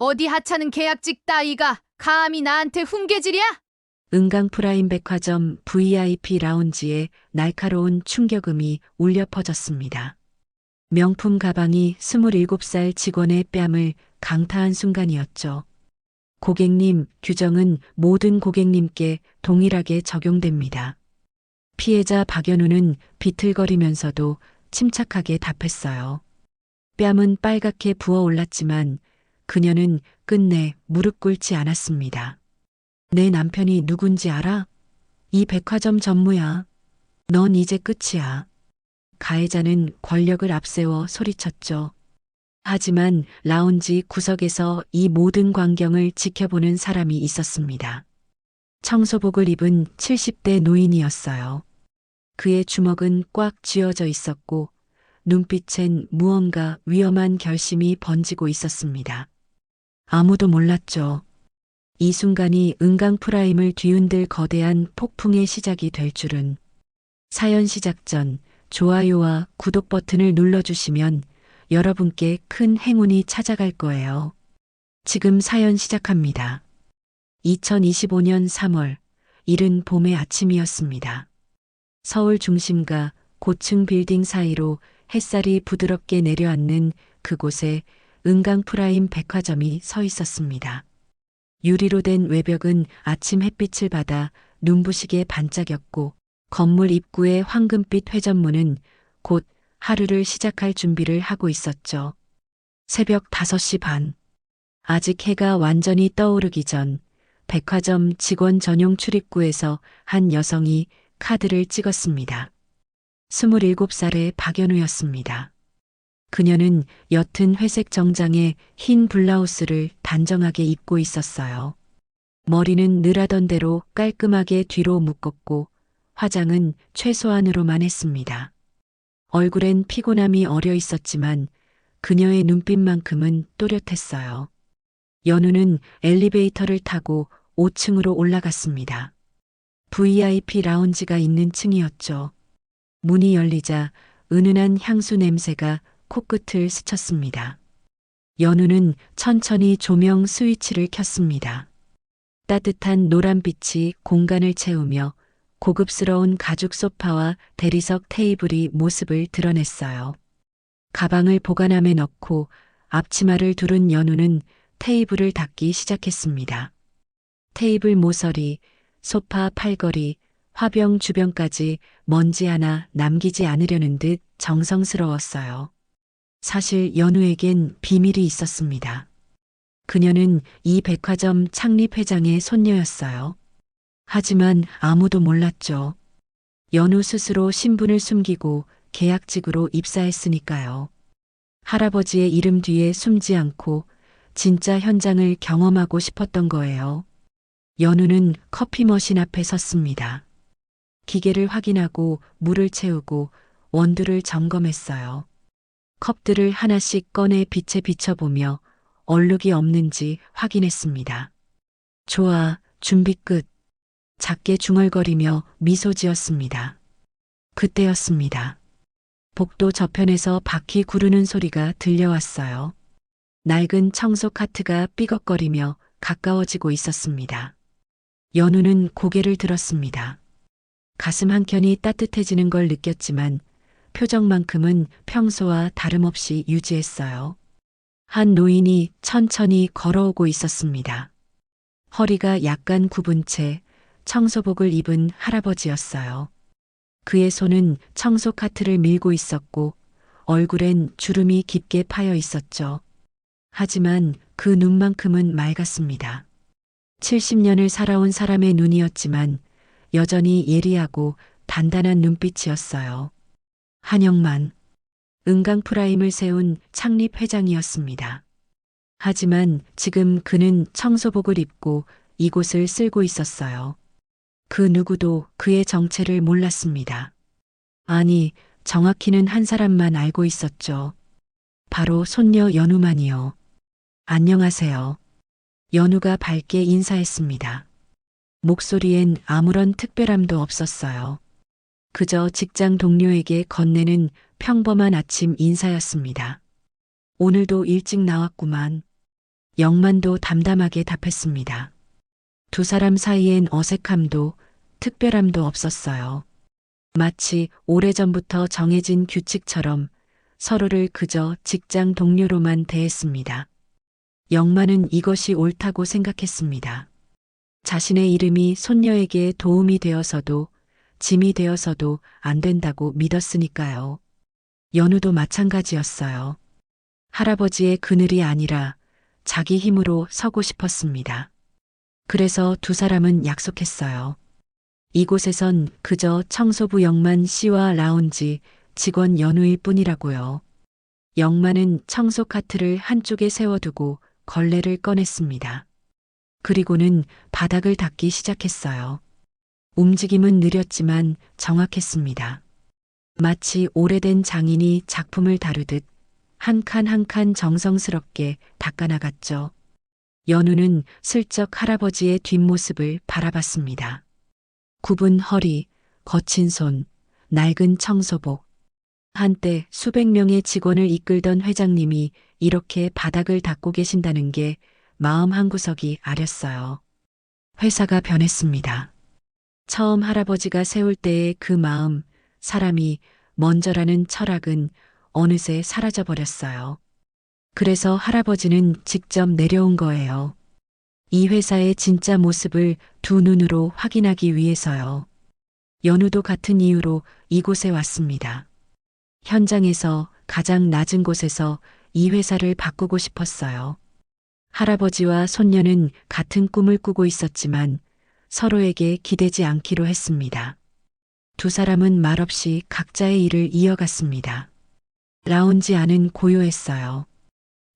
어디 하찮은 계약직 따위가 감히 나한테 훈계질이야? 은강프라임 백화점 VIP 라운지에 날카로운 충격음이 울려 퍼졌습니다. 명품 가방이 27살 직원의 뺨을 강타한 순간이었죠. 고객님, 규정은 모든 고객님께 동일하게 적용됩니다. 피해자 박연우는 비틀거리면서도 침착하게 답했어요. 뺨은 빨갛게 부어올랐지만 그녀는 끝내 무릎 꿇지 않았습니다. 내 남편이 누군지 알아? 이 백화점 전무야. 넌 이제 끝이야. 가해자는 권력을 앞세워 소리쳤죠. 하지만 라운지 구석에서 이 모든 광경을 지켜보는 사람이 있었습니다. 청소복을 입은 70대 노인이었어요. 그의 주먹은 꽉 쥐어져 있었고 눈빛엔 무언가 위험한 결심이 번지고 있었습니다. 아무도 몰랐죠. 이 순간이 은강프라임을 뒤흔들 거대한 폭풍의 시작이 될 줄은. 사연 시작 전 좋아요와 구독 버튼을 눌러주시면 여러분께 큰 행운이 찾아갈 거예요. 지금 사연 시작합니다. 2025년 3월, 이른 봄의 아침이었습니다. 서울 중심가 고층 빌딩 사이로 햇살이 부드럽게 내려앉는 그곳에 은강프라임 백화점이 서 있었습니다. 유리로 된 외벽은 아침 햇빛을 받아 눈부시게 반짝였고 건물 입구의 황금빛 회전문은 곧 하루를 시작할 준비를 하고 있었죠. 새벽 5시 반. 아직 해가 완전히 떠오르기 전 백화점 직원 전용 출입구에서 한 여성이 카드를 찍었습니다. 27살의 박연우였습니다. 그녀는 옅은 회색 정장에 흰 블라우스를 단정하게 입고 있었어요. 머리는 늘하던 대로 깔끔하게 뒤로 묶었고 화장은 최소한으로만 했습니다. 얼굴엔 피곤함이 어려 있었지만 그녀의 눈빛만큼은 또렷했어요. 연우는 엘리베이터를 타고 5층으로 올라갔습니다. VIP 라운지가 있는 층이었죠. 문이 열리자 은은한 향수 냄새가 코끝을 스쳤습니다. 연우는 천천히 조명 스위치를 켰습니다. 따뜻한 노란빛이 공간을 채우며 고급스러운 가죽 소파와 대리석 테이블이 모습을 드러냈어요. 가방을 보관함에 넣고 앞치마를 두른 연우는 테이블을 닦기 시작했습니다. 테이블 모서리, 소파 팔걸이, 화병 주변까지 먼지 하나 남기지 않으려는 듯 정성스러웠어요. 사실 연우에겐 비밀이 있었습니다. 그녀는 이 백화점 창립 회장의 손녀였어요. 하지만 아무도 몰랐죠. 연우 스스로 신분을 숨기고 계약직으로 입사했으니까요. 할아버지의 이름 뒤에 숨지 않고 진짜 현장을 경험하고 싶었던 거예요. 연우는 커피 머신 앞에 섰습니다. 기계를 확인하고 물을 채우고 원두를 점검했어요. 컵들을 하나씩 꺼내 빛에 비춰보며 얼룩이 없는지 확인했습니다. 좋아, 준비 끝. 작게 중얼거리며 미소 지었습니다. 그때였습니다. 복도 저편에서 바퀴 구르는 소리가 들려왔어요. 낡은 청소 카트가 삐걱거리며 가까워지고 있었습니다. 연우는 고개를 들었습니다. 가슴 한켠이 따뜻해지는 걸 느꼈지만 표정만큼은 평소와 다름없이 유지했어요. 한 노인이 천천히 걸어오고 있었습니다. 허리가 약간 굽은 채 청소복을 입은 할아버지였어요. 그의 손은 청소 카트를 밀고 있었고 얼굴엔 주름이 깊게 파여 있었죠. 하지만 그 눈만큼은 맑았습니다. 70년을 살아온 사람의 눈이었지만 여전히 예리하고 단단한 눈빛이었어요. 한영만, 은강프라임을 세운 창립 회장이었습니다. 하지만 지금 그는 청소복을 입고 이곳을 쓸고 있었어요. 그 누구도 그의 정체를 몰랐습니다. 아니, 정확히는 한 사람만 알고 있었죠. 바로 손녀 연우만이요. 안녕하세요. 연우가 밝게 인사했습니다. 목소리엔 아무런 특별함도 없었어요. 그저 직장 동료에게 건네는 평범한 아침 인사였습니다. 오늘도 일찍 나왔구만. 영만도 담담하게 답했습니다. 두 사람 사이엔 어색함도 특별함도 없었어요. 마치 오래전부터 정해진 규칙처럼 서로를 그저 직장 동료로만 대했습니다. 영만은 이것이 옳다고 생각했습니다. 자신의 이름이 손녀에게 도움이 되어서도 짐이 되어서도 안 된다고 믿었으니까요. 연우도 마찬가지였어요. 할아버지의 그늘이 아니라 자기 힘으로 서고 싶었습니다. 그래서 두 사람은 약속했어요. 이곳에선 그저 청소부 영만 씨와 라운지 직원 연우일 뿐이라고요. 영만은 청소 카트를 한쪽에 세워두고 걸레를 꺼냈습니다. 그리고는 바닥을 닦기 시작했어요. 움직임은 느렸지만 정확했습니다. 마치 오래된 장인이 작품을 다루듯 한 칸 한 칸 정성스럽게 닦아나갔죠. 연우는 슬쩍 할아버지의 뒷모습을 바라봤습니다. 굽은 허리, 거친 손, 낡은 청소복. 한때 수백 명의 직원을 이끌던 회장님이 이렇게 바닥을 닦고 계신다는 게 마음 한구석이 아렸어요. 회사가 변했습니다. 처음 할아버지가 세울 때의 그 마음, 사람이 먼저라는 철학은 어느새 사라져버렸어요. 그래서 할아버지는 직접 내려온 거예요. 이 회사의 진짜 모습을 두 눈으로 확인하기 위해서요. 연우도 같은 이유로 이곳에 왔습니다. 현장에서 가장 낮은 곳에서 이 회사를 바꾸고 싶었어요. 할아버지와 손녀는 같은 꿈을 꾸고 있었지만 서로에게 기대지 않기로 했습니다. 두 사람은 말없이 각자의 일을 이어갔습니다. 라운지 안은 고요했어요.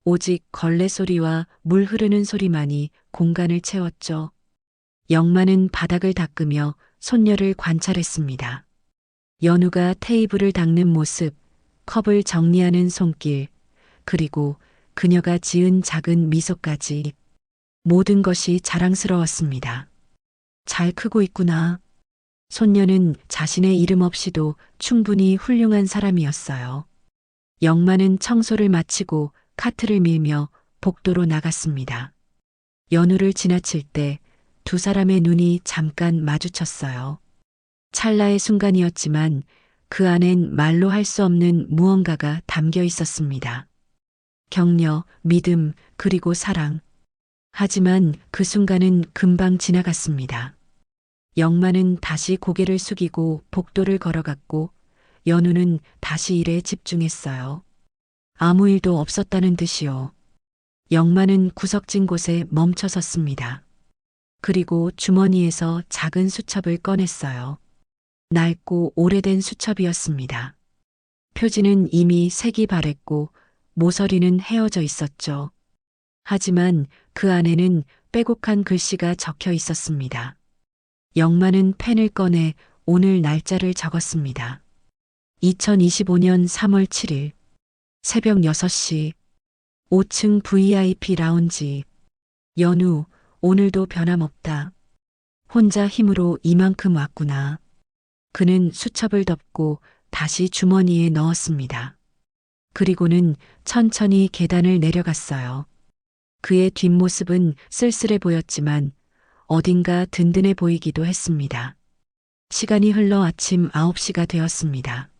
오직 걸레 소리와 물 흐르는 소리만이 공간을 채웠죠. 영만은 바닥을 닦으며 손녀를 관찰했습니다. 연우가 테이블을 닦는 모습, 컵을 정리하는 손길, 그리고 그녀가 지은 작은 미소까지 모든 것이 자랑스러웠습니다. 잘 크고 있구나. 손녀는 자신의 이름 없이도 충분히 훌륭한 사람이었어요. 영만은 청소를 마치고 카트를 밀며 복도로 나갔습니다. 연우를 지나칠 때 두 사람의 눈이 잠깐 마주쳤어요. 찰나의 순간이었지만 그 안엔 말로 할 수 없는 무언가가 담겨 있었습니다. 격려, 믿음, 그리고 사랑. 하지만 그 순간은 금방 지나갔습니다. 영만은 다시 고개를 숙이고 복도를 걸어갔고 연우는 다시 일에 집중했어요. 아무 일도 없었다는 듯이요. 영만은 구석진 곳에 멈춰 섰습니다. 그리고 주머니에서 작은 수첩을 꺼냈어요. 낡고 오래된 수첩이었습니다. 표지는 이미 색이 바랬고 모서리는 헤어져 있었죠. 하지만 그 안에는 빼곡한 글씨가 적혀 있었습니다. 영만은 펜을 꺼내 오늘 날짜를 적었습니다. 2025년 3월 7일 새벽 6시 5층 VIP 라운지. 연우, 오늘도 변함없다. 혼자 힘으로 이만큼 왔구나. 그는 수첩을 덮고 다시 주머니에 넣었습니다. 그리고는 천천히 계단을 내려갔어요. 그의 뒷모습은 쓸쓸해 보였지만 어딘가 든든해 보이기도 했습니다. 시간이 흘러 아침 9시가 되었습니다.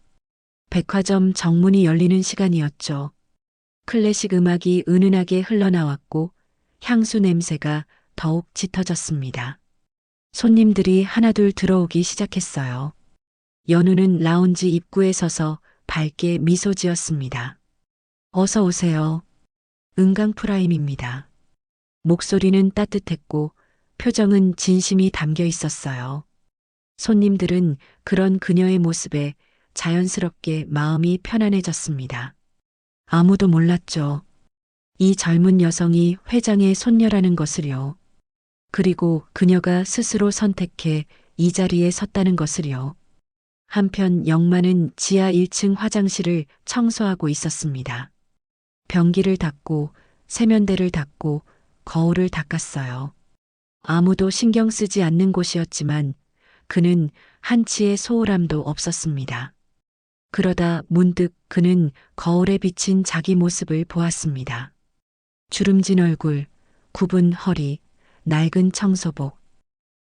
백화점 정문이 열리는 시간이었죠. 클래식 음악이 은은하게 흘러나왔고 향수 냄새가 더욱 짙어졌습니다. 손님들이 하나둘 들어오기 시작했어요. 연우는 라운지 입구에 서서 밝게 미소 지었습니다. 어서 오세요. 은강 프라임입니다. 목소리는 따뜻했고 표정은 진심이 담겨 있었어요. 손님들은 그런 그녀의 모습에 자연스럽게 마음이 편안해졌습니다. 아무도 몰랐죠. 이 젊은 여성이 회장의 손녀라는 것을요. 그리고 그녀가 스스로 선택해 이 자리에 섰다는 것을요. 한편 영만은 지하 1층 화장실을 청소하고 있었습니다. 변기를 닦고 세면대를 닦고 거울을 닦았어요. 아무도 신경 쓰지 않는 곳이었지만 그는 한치의 소홀함도 없었습니다. 그러다 문득 그는 거울에 비친 자기 모습을 보았습니다. 주름진 얼굴, 굽은 허리, 낡은 청소복.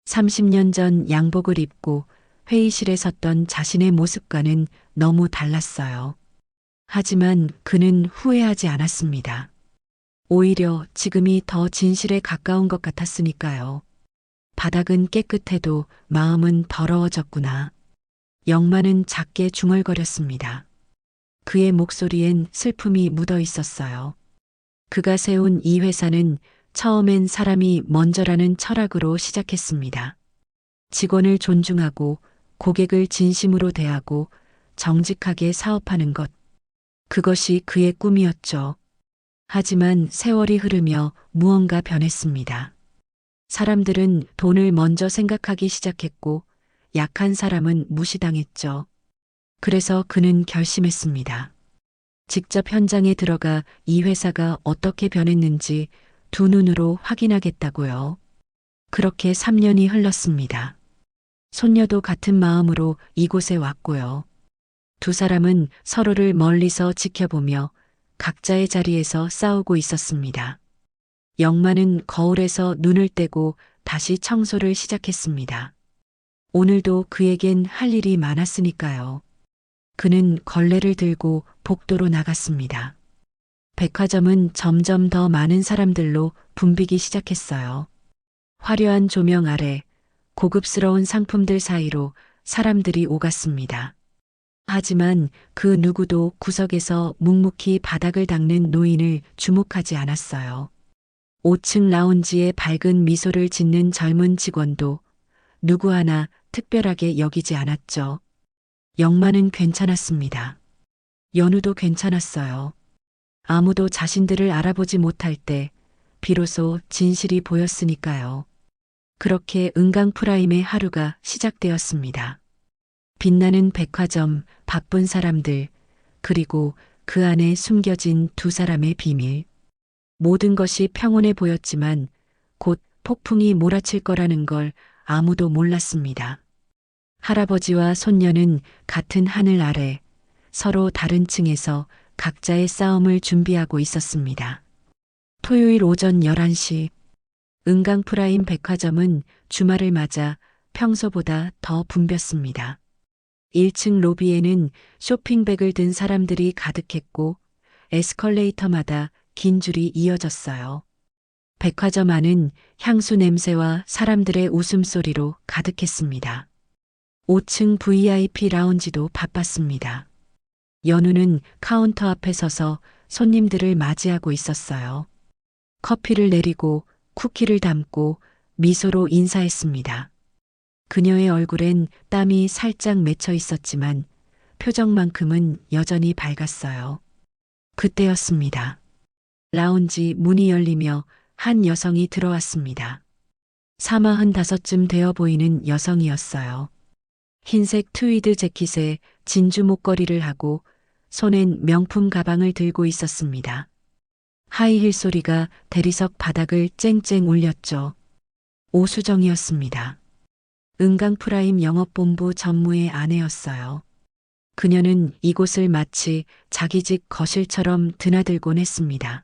30년 전 양복을 입고 회의실에 섰던 자신의 모습과는 너무 달랐어요. 하지만 그는 후회하지 않았습니다. 오히려 지금이 더 진실에 가까운 것 같았으니까요. 바닥은 깨끗해도 마음은 더러워졌구나. 영만은 작게 중얼거렸습니다. 그의 목소리엔 슬픔이 묻어 있었어요. 그가 세운 이 회사는 처음엔 사람이 먼저라는 철학으로 시작했습니다. 직원을 존중하고 고객을 진심으로 대하고 정직하게 사업하는 것. 그것이 그의 꿈이었죠. 하지만 세월이 흐르며 무언가 변했습니다. 사람들은 돈을 먼저 생각하기 시작했고 약한 사람은 무시당했죠. 그래서 그는 결심했습니다. 직접 현장에 들어가 이 회사가 어떻게 변했는지 두 눈으로 확인하겠다고요. 그렇게 3년이 흘렀습니다. 손녀도 같은 마음으로 이곳에 왔고요. 두 사람은 서로를 멀리서 지켜보며 각자의 자리에서 싸우고 있었습니다. 영만은 거울에서 눈을 떼고 다시 청소를 시작했습니다. 오늘도 그에겐 할 일이 많았으니까요. 그는 걸레를 들고 복도로 나갔습니다. 백화점은 점점 더 많은 사람들로 붐비기 시작했어요. 화려한 조명 아래 고급스러운 상품들 사이로 사람들이 오갔습니다. 하지만 그 누구도 구석에서 묵묵히 바닥을 닦는 노인을 주목하지 않았어요. 5층 라운지에 밝은 미소를 짓는 젊은 직원도 누구 하나 특별하게 여기지 않았죠. 영만은 괜찮았습니다. 연우도 괜찮았어요. 아무도 자신들을 알아보지 못할 때 비로소 진실이 보였으니까요. 그렇게 은강 프라임의 하루가 시작되었습니다. 빛나는 백화점, 바쁜 사람들, 그리고 그 안에 숨겨진 두 사람의 비밀. 모든 것이 평온해 보였지만 곧 폭풍이 몰아칠 거라는 걸 아무도 몰랐습니다. 할아버지와 손녀는 같은 하늘 아래 서로 다른 층에서 각자의 싸움을 준비하고 있었습니다. 토요일 오전 11시 은강 프라임 백화점은 주말을 맞아 평소보다 더 붐볐습니다. 1층 로비에는 쇼핑백을 든 사람들이 가득했고 에스컬레이터마다 긴 줄이 이어졌어요. 백화점 안은 향수 냄새와 사람들의 웃음소리로 가득했습니다. 5층 VIP 라운지도 바빴습니다. 연우는 카운터 앞에 서서 손님들을 맞이하고 있었어요. 커피를 내리고 쿠키를 담고 미소로 인사했습니다. 그녀의 얼굴엔 땀이 살짝 맺혀 있었지만 표정만큼은 여전히 밝았어요. 그때였습니다. 라운지 문이 열리며 한 여성이 들어왔습니다. 45쯤 되어 보이는 여성이었어요. 흰색 트위드 재킷에 진주 목걸이를 하고 손엔 명품 가방을 들고 있었습니다. 하이힐 소리가 대리석 바닥을 쨍쨍 울렸죠. 오수정이었습니다. 은강 프라임 영업본부 전무의 아내였어요. 그녀는 이곳을 마치 자기 집 거실처럼 드나들곤 했습니다.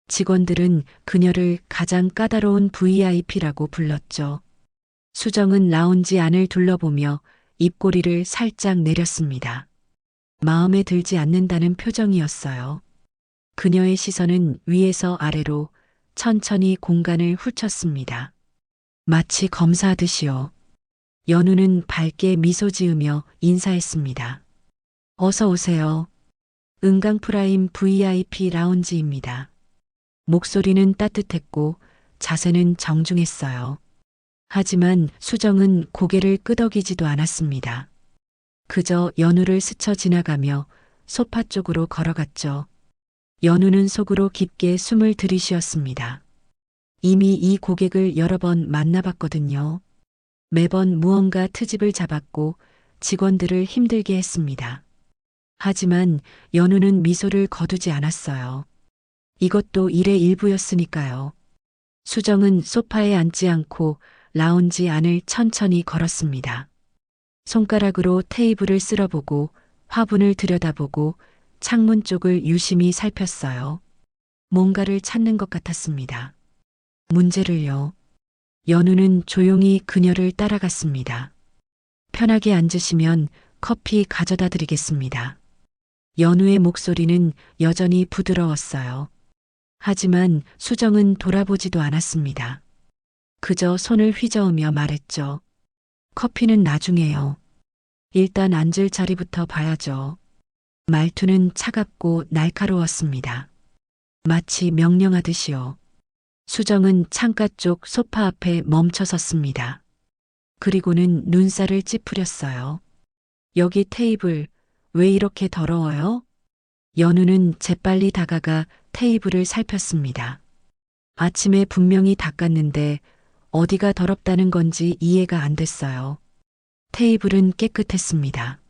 직원들은 그녀를 가장 까다로운 VIP라고 불렀죠. 수정은 라운지 안을 둘러보며 입꼬리를 살짝 내렸습니다. 마음에 들지 않는다는 표정이었어요. 그녀의 시선은 위에서 아래로 천천히 공간을 훑었습니다. 마치 검사하듯이요. 연우는 밝게 미소 지으며 인사했습니다. 어서 오세요. 은강 프라임 VIP 라운지입니다. 목소리는 따뜻했고 자세는 정중했어요. 하지만 수정은 고개를 끄덕이지도 않았습니다. 그저 연우를 스쳐 지나가며 소파 쪽으로 걸어갔죠. 연우는 속으로 깊게 숨을 들이쉬었습니다. 이미 이 고객을 여러 번 만나봤거든요. 매번 무언가 트집을 잡았고 직원들을 힘들게 했습니다. 하지만 연우는 미소를 거두지 않았어요. 이것도 일의 일부였으니까요. 수정은 소파에 앉지 않고 라운지 안을 천천히 걸었습니다. 손가락으로 테이블을 쓸어보고 화분을 들여다보고 창문 쪽을 유심히 살폈어요. 뭔가를 찾는 것 같았습니다. 문제를요. 연우는 조용히 그녀를 따라갔습니다. 편하게 앉으시면 커피 가져다 드리겠습니다. 연우의 목소리는 여전히 부드러웠어요. 하지만 수정은 돌아보지도 않았습니다. 그저 손을 휘저으며 말했죠. 커피는 나중에요. 일단 앉을 자리부터 봐야죠. 말투는 차갑고 날카로웠습니다. 마치 명령하듯이요. 수정은 창가 쪽 소파 앞에 멈춰 섰습니다. 그리고는 눈살을 찌푸렸어요. 여기 테이블 왜 이렇게 더러워요? 연우는 재빨리 다가가 테이블을 살폈습니다. 아침에 분명히 닦았는데 어디가 더럽다는 건지 이해가 안 됐어요. 테이블은 깨끗했습니다.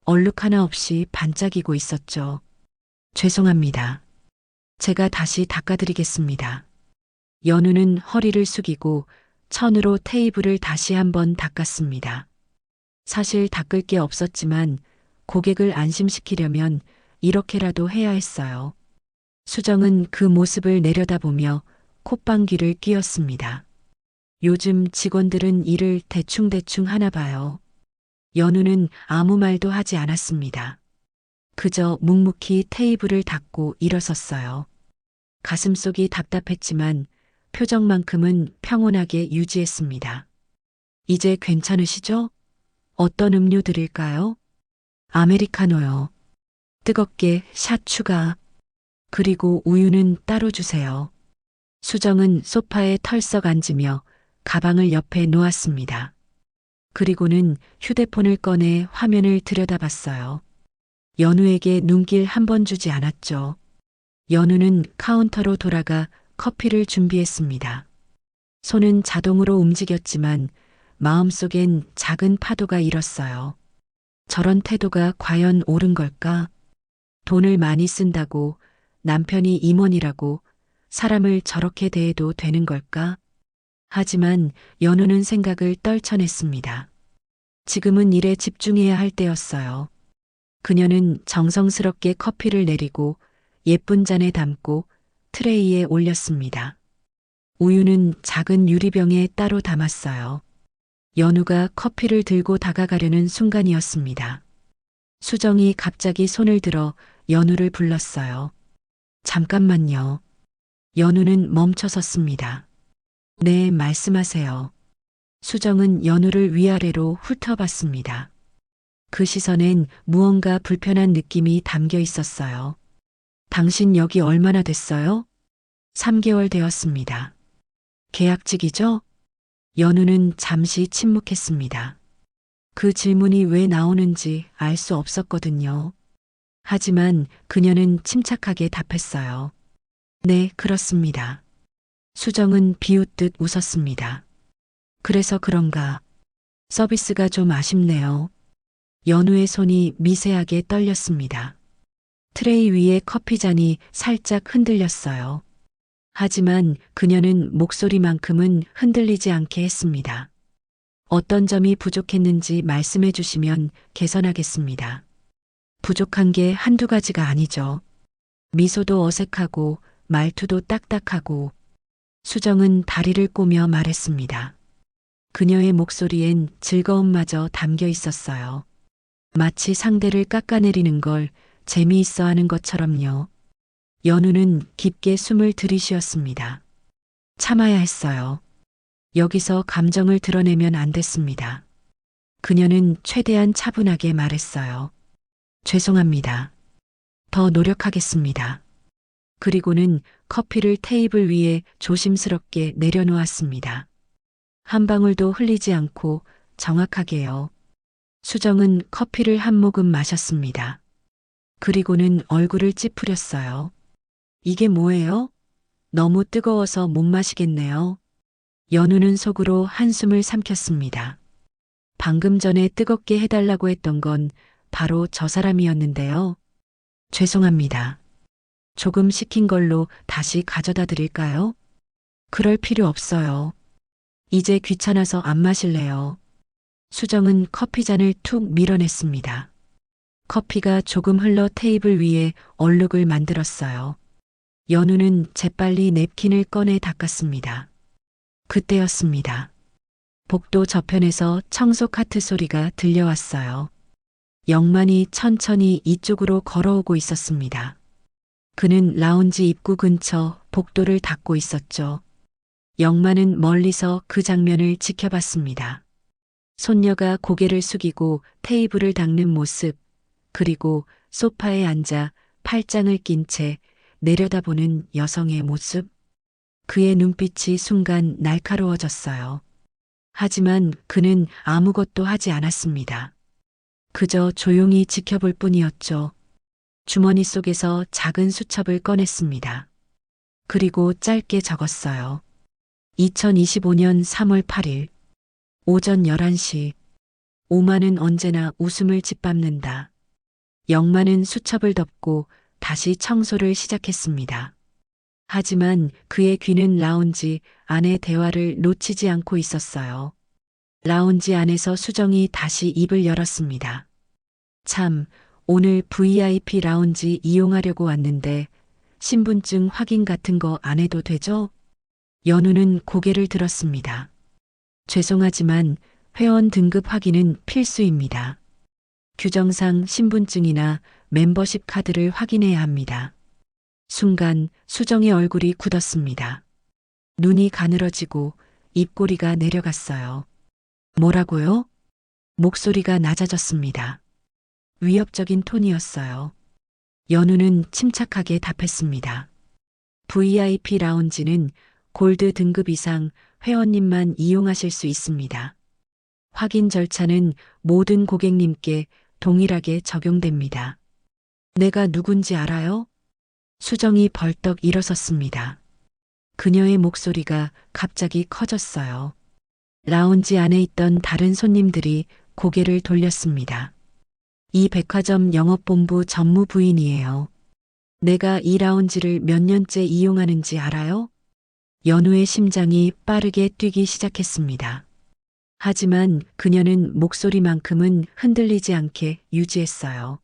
얼룩 하나 없이 반짝이고 있었죠. 죄송합니다. 제가 다시 닦아드리겠습니다. 연우는 허리를 숙이고 천으로 테이블을 다시 한번 닦았습니다. 사실 닦을 게 없었지만 고객을 안심시키려면 이렇게라도 해야 했어요. 수정은 그 모습을 내려다보며 콧방귀를 뀌었습니다. 요즘 직원들은 일을 대충대충 하나 봐요. 연우는 아무 말도 하지 않았습니다. 그저 묵묵히 테이블을 닦고 일어섰어요. 가슴속이 답답했지만 표정만큼은 평온하게 유지했습니다. 이제 괜찮으시죠? 어떤 음료 드릴까요? 아메리카노요. 뜨겁게 샷 추가. 그리고 우유는 따로 주세요. 수정은 소파에 털썩 앉으며 가방을 옆에 놓았습니다. 그리고는 휴대폰을 꺼내 화면을 들여다봤어요. 연우에게 눈길 한 번 주지 않았죠. 연우는 카운터로 돌아가 커피를 준비했습니다. 손은 자동으로 움직였지만 마음속엔 작은 파도가 일었어요. 저런 태도가 과연 옳은 걸까? 돈을 많이 쓴다고, 남편이 임원이라고 사람을 저렇게 대해도 되는 걸까? 하지만 연우는 생각을 떨쳐냈습니다. 지금은 일에 집중해야 할 때였어요. 그녀는 정성스럽게 커피를 내리고 예쁜 잔에 담고 트레이에 올렸습니다. 우유는 작은 유리병에 따로 담았어요. 연우가 커피를 들고 다가가려는 순간이었습니다. 수정이 갑자기 손을 들어 연우를 불렀어요. 잠깐만요. 연우는 멈춰 섰습니다. 네, 말씀하세요. 수정은 연우를 위아래로 훑어봤습니다. 그 시선엔 무언가 불편한 느낌이 담겨 있었어요. 당신 여기 얼마나 됐어요? 3개월 되었습니다. 계약직이죠? 연우는 잠시 침묵했습니다. 그 질문이 왜 나오는지 알 수 없었거든요. 하지만 그녀는 침착하게 답했어요. 네, 그렇습니다. 수정은 비웃듯 웃었습니다. 그래서 그런가. 서비스가 좀 아쉽네요. 연우의 손이 미세하게 떨렸습니다. 트레이 위에 커피잔이 살짝 흔들렸어요. 하지만 그녀는 목소리만큼은 흔들리지 않게 했습니다. 어떤 점이 부족했는지 말씀해 주시면 개선하겠습니다. 부족한 게 한두 가지가 아니죠. 미소도 어색하고 말투도 딱딱하고. 수정은 다리를 꼬며 말했습니다. 그녀의 목소리엔 즐거움마저 담겨 있었어요. 마치 상대를 깎아내리는 걸 재미있어 하는 것처럼요. 연우는 깊게 숨을 들이쉬었습니다. 참아야 했어요. 여기서 감정을 드러내면 안 됐습니다. 그녀는 최대한 차분하게 말했어요. 죄송합니다. 더 노력하겠습니다. 그리고는 커피를 테이블 위에 조심스럽게 내려놓았습니다. 한 방울도 흘리지 않고 정확하게요. 수정은 커피를 한 모금 마셨습니다. 그리고는 얼굴을 찌푸렸어요. 이게 뭐예요? 너무 뜨거워서 못 마시겠네요. 연우는 속으로 한숨을 삼켰습니다. 방금 전에 뜨겁게 해달라고 했던 건 바로 저 사람이었는데요. 죄송합니다. 조금 식힌 걸로 다시 가져다 드릴까요? 그럴 필요 없어요. 이제 귀찮아서 안 마실래요. 수정은 커피잔을 툭 밀어냈습니다. 커피가 조금 흘러 테이블 위에 얼룩을 만들었어요. 연우는 재빨리 냅킨을 꺼내 닦았습니다. 그때였습니다. 복도 저편에서 청소 카트 소리가 들려왔어요. 영만이 천천히 이쪽으로 걸어오고 있었습니다. 그는 라운지 입구 근처 복도를 닦고 있었죠. 영만은 멀리서 그 장면을 지켜봤습니다. 손녀가 고개를 숙이고 테이블을 닦는 모습, 그리고 소파에 앉아 팔짱을 낀 채 내려다보는 여성의 모습. 그의 눈빛이 순간 날카로워졌어요. 하지만 그는 아무것도 하지 않았습니다. 그저 조용히 지켜볼 뿐이었죠. 주머니 속에서 작은 수첩을 꺼냈습니다. 그리고 짧게 적었어요. 2025년 3월 8일 오전 11시. 오만은 언제나 웃음을 짓밟는다. 영만은 수첩을 덮고 다시 청소를 시작했습니다. 하지만 그의 귀는 라운지 안의 대화를 놓치지 않고 있었어요. 라운지 안에서 수정이 다시 입을 열었습니다. 참, 오늘 VIP 라운지 이용하려고 왔는데 신분증 확인 같은 거 안 해도 되죠? 연우는 고개를 들었습니다. 죄송하지만 회원 등급 확인은 필수입니다. 규정상 신분증이나 멤버십 카드를 확인해야 합니다. 순간 수정의 얼굴이 굳었습니다. 눈이 가늘어지고 입꼬리가 내려갔어요. 뭐라고요? 목소리가 낮아졌습니다. 위협적인 톤이었어요. 연우는 침착하게 답했습니다. VIP 라운지는 골드 등급 이상 회원님만 이용하실 수 있습니다. 확인 절차는 모든 고객님께 동일하게 적용됩니다. 내가 누군지 알아요? 수정이 벌떡 일어섰습니다. 그녀의 목소리가 갑자기 커졌어요. 라운지 안에 있던 다른 손님들이 고개를 돌렸습니다. 이 백화점 영업본부 전무 부인이에요. 내가 이 라운지를 몇 년째 이용하는지 알아요? 연우의 심장이 빠르게 뛰기 시작했습니다. 하지만 그녀는 목소리만큼은 흔들리지 않게 유지했어요.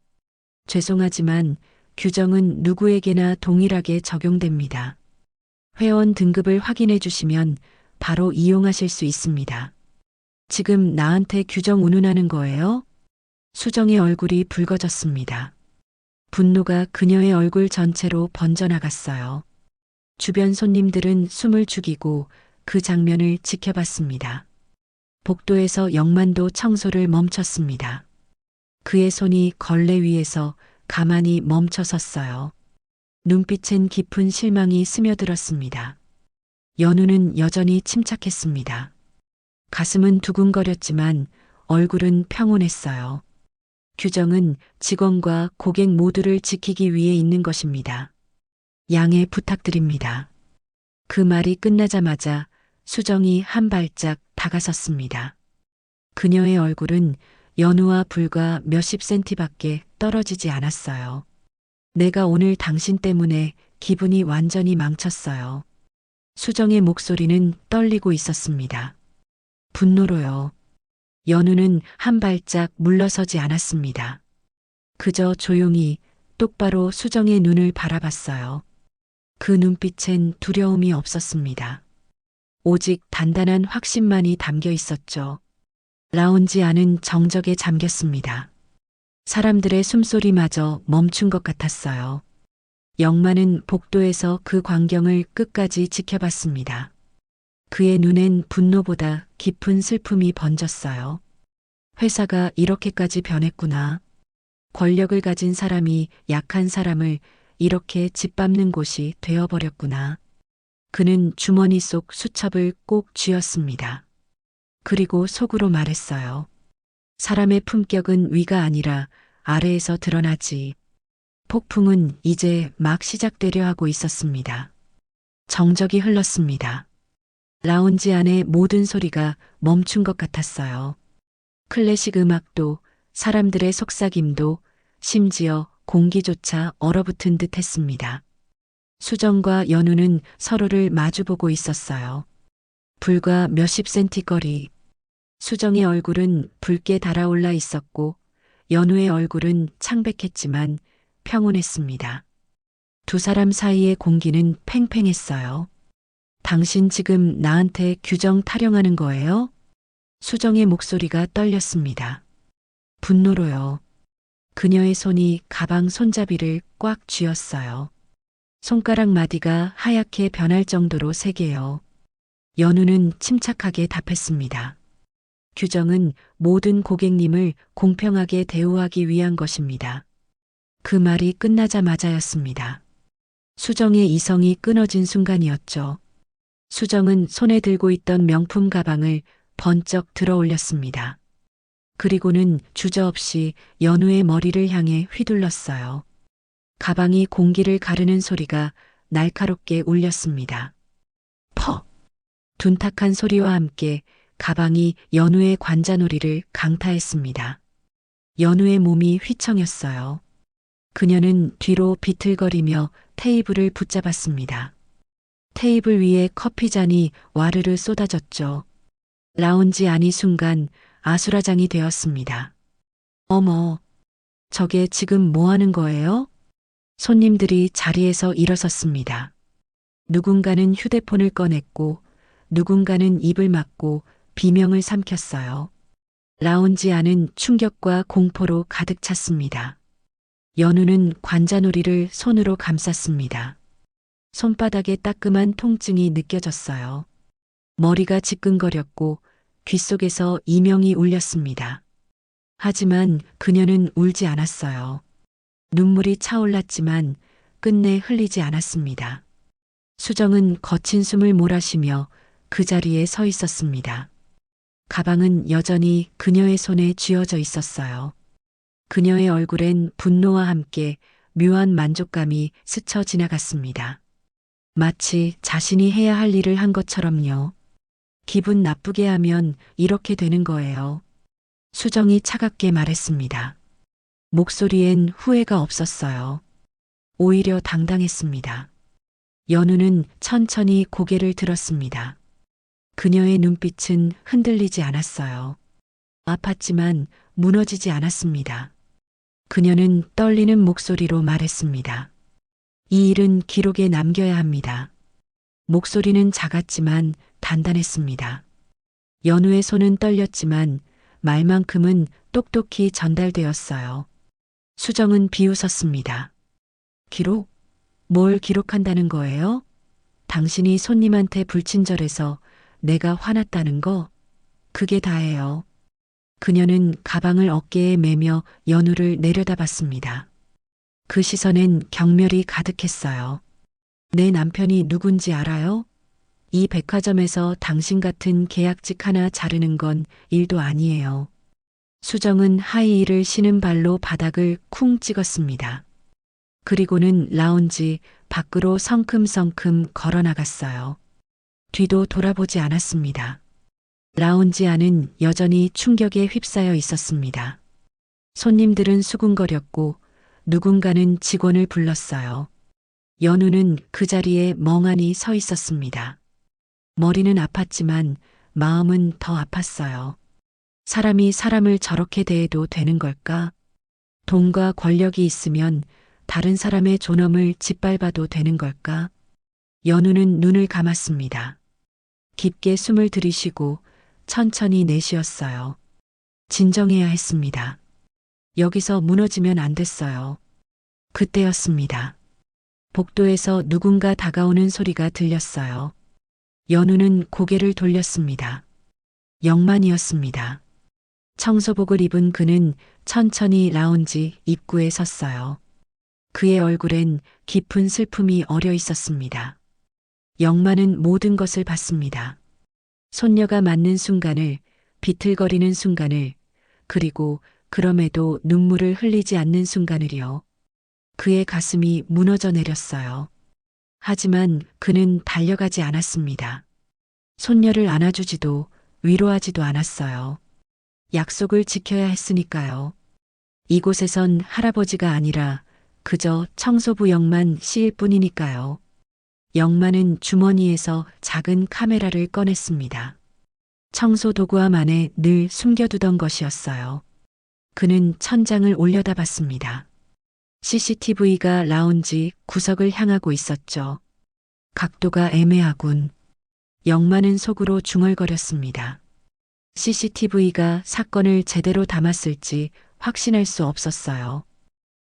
죄송하지만 규정은 누구에게나 동일하게 적용됩니다. 회원 등급을 확인해 주시면 바로 이용하실 수 있습니다. 지금 나한테 규정 운운하는 거예요? 수정의 얼굴이 붉어졌습니다. 분노가 그녀의 얼굴 전체로 번져나갔어요. 주변 손님들은 숨을 죽이고 그 장면을 지켜봤습니다. 복도에서 영만도 청소를 멈췄습니다. 그의 손이 걸레 위에서 가만히 멈춰 섰어요. 눈빛엔 깊은 실망이 스며들었습니다. 연우는 여전히 침착했습니다. 가슴은 두근거렸지만 얼굴은 평온했어요. 규정은 직원과 고객 모두를 지키기 위해 있는 것입니다. 양해 부탁드립니다. 그 말이 끝나자마자 수정이 한 발짝 다가섰습니다. 그녀의 얼굴은 연우와 불과 몇십 센티밖에 떨어지지 않았어요. 내가 오늘 당신 때문에 기분이 완전히 망쳤어요. 수정의 목소리는 떨리고 있었습니다. 분노로요. 연우는 한 발짝 물러서지 않았습니다. 그저 조용히 똑바로 수정의 눈을 바라봤어요. 그 눈빛엔 두려움이 없었습니다. 오직 단단한 확신만이 담겨 있었죠. 라운지 안은 정적에 잠겼습니다. 사람들의 숨소리마저 멈춘 것 같았어요. 영만은 복도에서 그 광경을 끝까지 지켜봤습니다. 그의 눈엔 분노보다 깊은 슬픔이 번졌어요. 회사가 이렇게까지 변했구나. 권력을 가진 사람이 약한 사람을 이렇게 짓밟는 곳이 되어버렸구나. 그는 주머니 속 수첩을 꼭 쥐었습니다. 그리고 속으로 말했어요. 사람의 품격은 위가 아니라 아래에서 드러나지. 폭풍은 이제 막 시작되려 하고 있었습니다. 정적이 흘렀습니다. 라운지 안의 모든 소리가 멈춘 것 같았어요. 클래식 음악도, 사람들의 속삭임도, 심지어 공기조차 얼어붙은 듯 했습니다. 수정과 연우는 서로를 마주보고 있었어요. 불과 몇십 센티 거리. 수정의 얼굴은 붉게 달아올라 있었고 연우의 얼굴은 창백했지만 평온했습니다. 두 사람 사이의 공기는 팽팽했어요. 당신 지금 나한테 규정 타령하는 거예요? 수정의 목소리가 떨렸습니다. 분노로요. 그녀의 손이 가방 손잡이를 꽉 쥐었어요. 손가락 마디가 하얗게 변할 정도로 세게요. 연우는 침착하게 답했습니다. 규정은 모든 고객님을 공평하게 대우하기 위한 것입니다. 그 말이 끝나자마자였습니다. 수정의 이성이 끊어진 순간이었죠. 수정은 손에 들고 있던 명품 가방을 번쩍 들어 올렸습니다. 그리고는 주저없이 연우의 머리를 향해 휘둘렀어요. 가방이 공기를 가르는 소리가 날카롭게 울렸습니다. 퍽! 둔탁한 소리와 함께 가방이 연우의 관자놀이를 강타했습니다. 연우의 몸이 휘청였어요. 그녀는 뒤로 비틀거리며 테이블을 붙잡았습니다. 테이블 위에 커피잔이 와르르 쏟아졌죠. 라운지 안이 순간 아수라장이 되었습니다. 어머, 저게 지금 뭐 하는 거예요? 손님들이 자리에서 일어섰습니다. 누군가는 휴대폰을 꺼냈고 누군가는 입을 막고 비명을 삼켰어요. 라운지 안은 충격과 공포로 가득 찼습니다. 연우는 관자놀이를 손으로 감쌌습니다. 손바닥에 따끔한 통증이 느껴졌어요. 머리가 지끈거렸고 귓속에서 이명이 울렸습니다. 하지만 그녀는 울지 않았어요. 눈물이 차올랐지만 끝내 흘리지 않았습니다. 수정은 거친 숨을 몰아쉬며 그 자리에 서 있었습니다. 가방은 여전히 그녀의 손에 쥐어져 있었어요. 그녀의 얼굴엔 분노와 함께 묘한 만족감이 스쳐 지나갔습니다. 마치 자신이 해야 할 일을 한 것처럼요. 기분 나쁘게 하면 이렇게 되는 거예요. 수정이 차갑게 말했습니다. 목소리엔 후회가 없었어요. 오히려 당당했습니다. 연우는 천천히 고개를 들었습니다. 그녀의 눈빛은 흔들리지 않았어요. 아팠지만 무너지지 않았습니다. 그녀는 떨리는 목소리로 말했습니다. 이 일은 기록에 남겨야 합니다. 목소리는 작았지만 단단했습니다. 연우의 손은 떨렸지만 말만큼은 똑똑히 전달되었어요. 수정은 비웃었습니다. 기록? 뭘 기록한다는 거예요? 당신이 손님한테 불친절해서 내가 화났다는 거? 그게 다예요. 그녀는 가방을 어깨에 매며 연우를 내려다봤습니다. 그 시선엔 경멸이 가득했어요. 내 남편이 누군지 알아요? 이 백화점에서 당신 같은 계약직 하나 자르는 건 일도 아니에요. 수정은 하이힐을 신은 발로 바닥을 쿵 찍었습니다. 그리고는 라운지 밖으로 성큼성큼 걸어 나갔어요. 뒤도 돌아보지 않았습니다. 라운지 안은 여전히 충격에 휩싸여 있었습니다. 손님들은 수군거렸고 누군가는 직원을 불렀어요. 연우는 그 자리에 멍하니 서 있었습니다. 머리는 아팠지만 마음은 더 아팠어요. 사람이 사람을 저렇게 대해도 되는 걸까? 돈과 권력이 있으면 다른 사람의 존엄을 짓밟아도 되는 걸까? 연우는 눈을 감았습니다. 깊게 숨을 들이쉬고 천천히 내쉬었어요. 진정해야 했습니다. 여기서 무너지면 안 됐어요. 그때였습니다. 복도에서 누군가 다가오는 소리가 들렸어요. 연우는 고개를 돌렸습니다. 영만이었습니다. 청소복을 입은 그는 천천히 라운지 입구에 섰어요. 그의 얼굴엔 깊은 슬픔이 어려 있었습니다. 영만은 모든 것을 봤습니다. 손녀가 맞는 순간을, 비틀거리는 순간을, 그리고 그럼에도 눈물을 흘리지 않는 순간을요. 그의 가슴이 무너져 내렸어요. 하지만 그는 달려가지 않았습니다. 손녀를 안아주지도 위로하지도 않았어요. 약속을 지켜야 했으니까요. 이곳에선 할아버지가 아니라 그저 청소부 영만 씨일 뿐이니까요. 영만은 주머니에서 작은 카메라를 꺼냈습니다. 청소 도구함 안에 늘 숨겨두던 것이었어요. 그는 천장을 올려다봤습니다. CCTV가 라운지 구석을 향하고 있었죠. 각도가 애매하군. 영만은 속으로 중얼거렸습니다. CCTV가 사건을 제대로 담았을지 확신할 수 없었어요.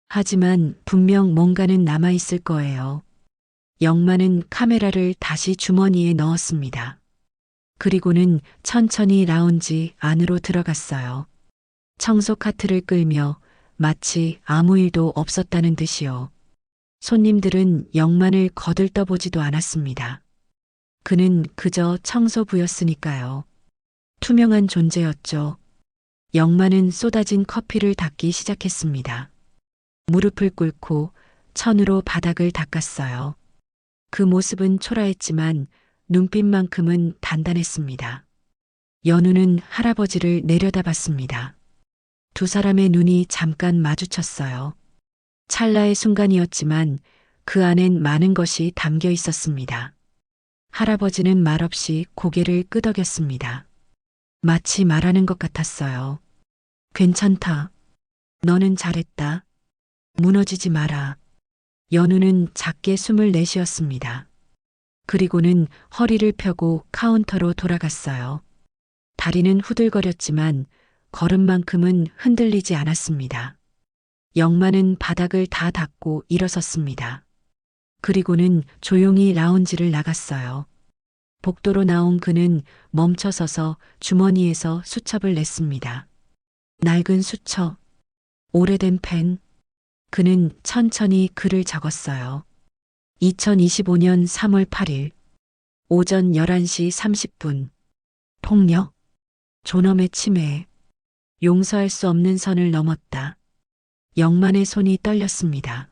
하지만 분명 뭔가는 남아있을 거예요. 영만은 카메라를 다시 주머니에 넣었습니다. 그리고는 천천히 라운지 안으로 들어갔어요. 청소 카트를 끌며 마치 아무 일도 없었다는 듯이요. 손님들은 영만을 거들떠보지도 않았습니다. 그는 그저 청소부였으니까요. 투명한 존재였죠. 영만은 쏟아진 커피를 닦기 시작했습니다. 무릎을 꿇고 천으로 바닥을 닦았어요. 그 모습은 초라했지만 눈빛만큼은 단단했습니다. 연우는 할아버지를 내려다봤습니다. 두 사람의 눈이 잠깐 마주쳤어요. 찰나의 순간이었지만 그 안엔 많은 것이 담겨 있었습니다. 할아버지는 말없이 고개를 끄덕였습니다. 마치 말하는 것 같았어요. 괜찮다. 너는 잘했다. 무너지지 마라. 연우는 작게 숨을 내쉬었습니다. 그리고는 허리를 펴고 카운터로 돌아갔어요. 다리는 후들거렸지만 걸음만큼은 흔들리지 않았습니다. 영만은 바닥을 다 닦고 일어섰습니다. 그리고는 조용히 라운지를 나갔어요. 복도로 나온 그는 멈춰서서 주머니에서 수첩을 냈습니다. 낡은 수첩, 오래된 펜. 그는 천천히 글을 적었어요. 2025년 3월 8일, 오전 11시 30분. 폭력, 존엄의 침해, 용서할 수 없는 선을 넘었다. 영만의 손이 떨렸습니다.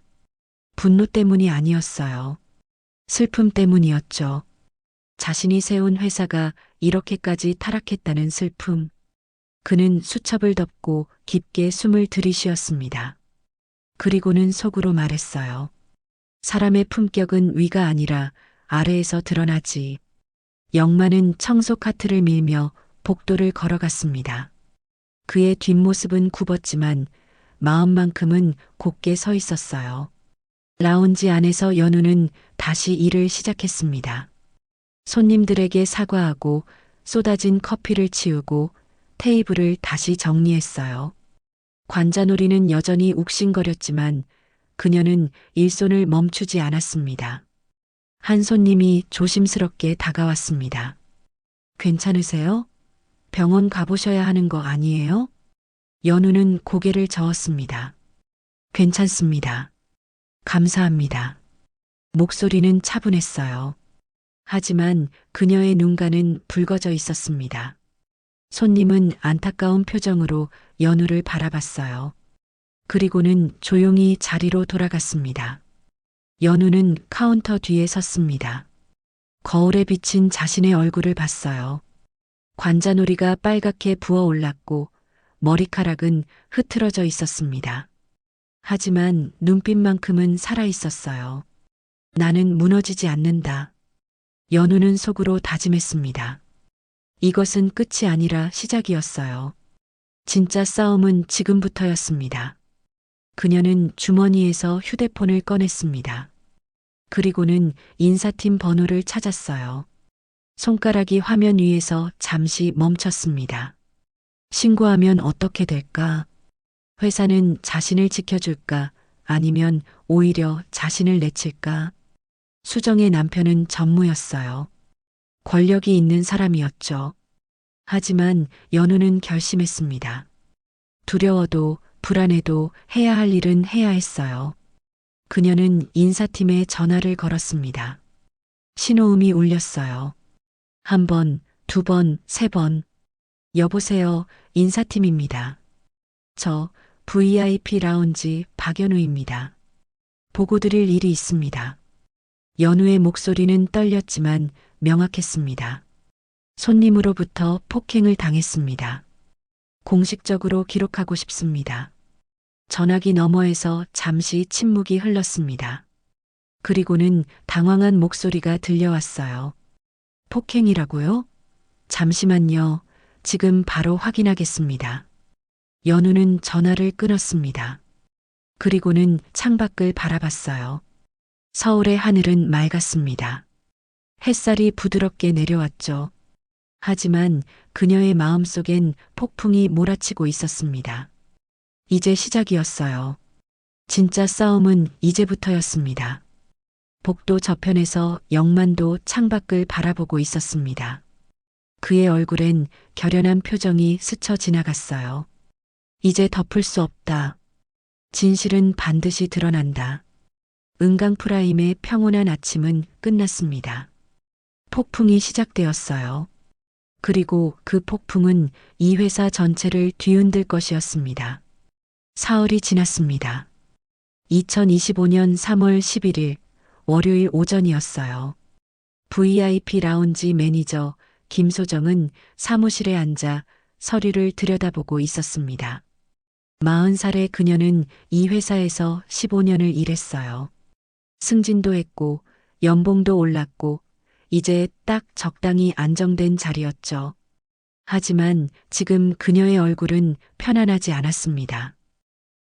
분노 때문이 아니었어요. 슬픔 때문이었죠. 자신이 세운 회사가 이렇게까지 타락했다는 슬픔. 그는 수첩을 덮고 깊게 숨을 들이쉬었습니다. 그리고는 속으로 말했어요. 사람의 품격은 위가 아니라 아래에서 드러나지. 영만은 청소 카트를 밀며 복도를 걸어갔습니다. 그의 뒷모습은 굽었지만 마음만큼은 곧게 서 있었어요. 라운지 안에서 연우는 다시 일을 시작했습니다. 손님들에게 사과하고 쏟아진 커피를 치우고 테이블을 다시 정리했어요. 관자놀이는 여전히 욱신거렸지만 그녀는 일손을 멈추지 않았습니다. 한 손님이 조심스럽게 다가왔습니다. 괜찮으세요? 병원 가보셔야 하는 거 아니에요? 연우는 고개를 저었습니다. 괜찮습니다. 감사합니다. 목소리는 차분했어요. 하지만 그녀의 눈가는 붉어져 있었습니다. 손님은 안타까운 표정으로 연우를 바라봤어요. 그리고는 조용히 자리로 돌아갔습니다. 연우는 카운터 뒤에 섰습니다. 거울에 비친 자신의 얼굴을 봤어요. 관자놀이가 빨갛게 부어올랐고 머리카락은 흐트러져 있었습니다. 하지만 눈빛만큼은 살아있었어요. 나는 무너지지 않는다. 연우는 속으로 다짐했습니다. 이것은 끝이 아니라 시작이었어요. 진짜 싸움은 지금부터였습니다. 그녀는 주머니에서 휴대폰을 꺼냈습니다. 그리고는 인사팀 번호를 찾았어요. 손가락이 화면 위에서 잠시 멈췄습니다. 신고하면 어떻게 될까? 회사는 자신을 지켜줄까? 아니면 오히려 자신을 내칠까? 수정의 남편은 전무였어요. 권력이 있는 사람이었죠. 하지만 연우는 결심했습니다. 두려워도 불안해도 해야 할 일은 해야 했어요. 그녀는 인사팀에 전화를 걸었습니다. 신호음이 울렸어요. 한 번, 두 번, 세 번. 여보세요, 인사팀입니다. 저 VIP 라운지 박연우입니다. 보고 드릴 일이 있습니다. 연우의 목소리는 떨렸지만 명확했습니다. 손님으로부터 폭행을 당했습니다. 공식적으로 기록하고 싶습니다. 전화기 너머에서 잠시 침묵이 흘렀습니다. 그리고는 당황한 목소리가 들려왔어요. 폭행이라고요? 잠시만요. 지금 바로 확인하겠습니다. 연우는 전화를 끊었습니다. 그리고는 창밖을 바라봤어요. 서울의 하늘은 맑았습니다. 햇살이 부드럽게 내려왔죠. 하지만 그녀의 마음속엔 폭풍이 몰아치고 있었습니다. 이제 시작이었어요. 진짜 싸움은 이제부터였습니다. 복도 저편에서 영만도 창밖을 바라보고 있었습니다. 그의 얼굴엔 결연한 표정이 스쳐 지나갔어요. 이제 덮을 수 없다. 진실은 반드시 드러난다. 은강 프라임의 평온한 아침은 끝났습니다. 폭풍이 시작되었어요. 그리고 그 폭풍은 이 회사 전체를 뒤흔들 것이었습니다. 사흘이 지났습니다. 2025년 3월 11일 월요일 오전이었어요. VIP 라운지 매니저 김소정은 사무실에 앉아 서류를 들여다보고 있었습니다. 40살의 그녀는 이 회사에서 15년을 일했어요. 승진도 했고 연봉도 올랐고 이제 딱 적당히 안정된 자리였죠. 하지만 지금 그녀의 얼굴은 편안하지 않았습니다.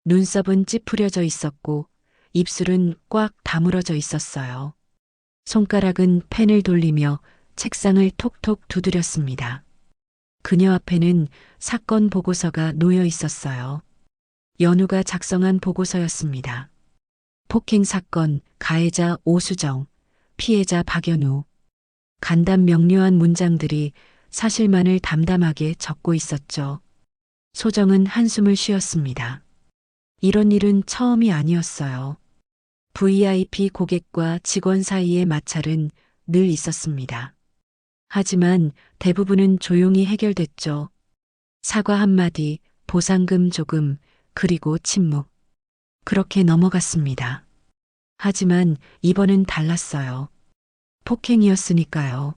눈썹은 찌푸려져 있었고 입술은 꽉 다물어져 있었어요. 손가락은 펜을 돌리며 책상을 톡톡 두드렸습니다. 그녀 앞에는 사건 보고서가 놓여 있었어요. 연우가 작성한 보고서였습니다. 폭행 사건, 가해자 오수정, 피해자 박연우. 간단 명료한 문장들이 사실만을 담담하게 적고 있었죠. 소정은 한숨을 쉬었습니다. 이런 일은 처음이 아니었어요. VIP 고객과 직원 사이의 마찰은 늘 있었습니다. 하지만 대부분은 조용히 해결됐죠. 사과 한마디, 보상금 조금, 그리고 침묵. 그렇게 넘어갔습니다. 하지만 이번은 달랐어요. 폭행이었으니까요.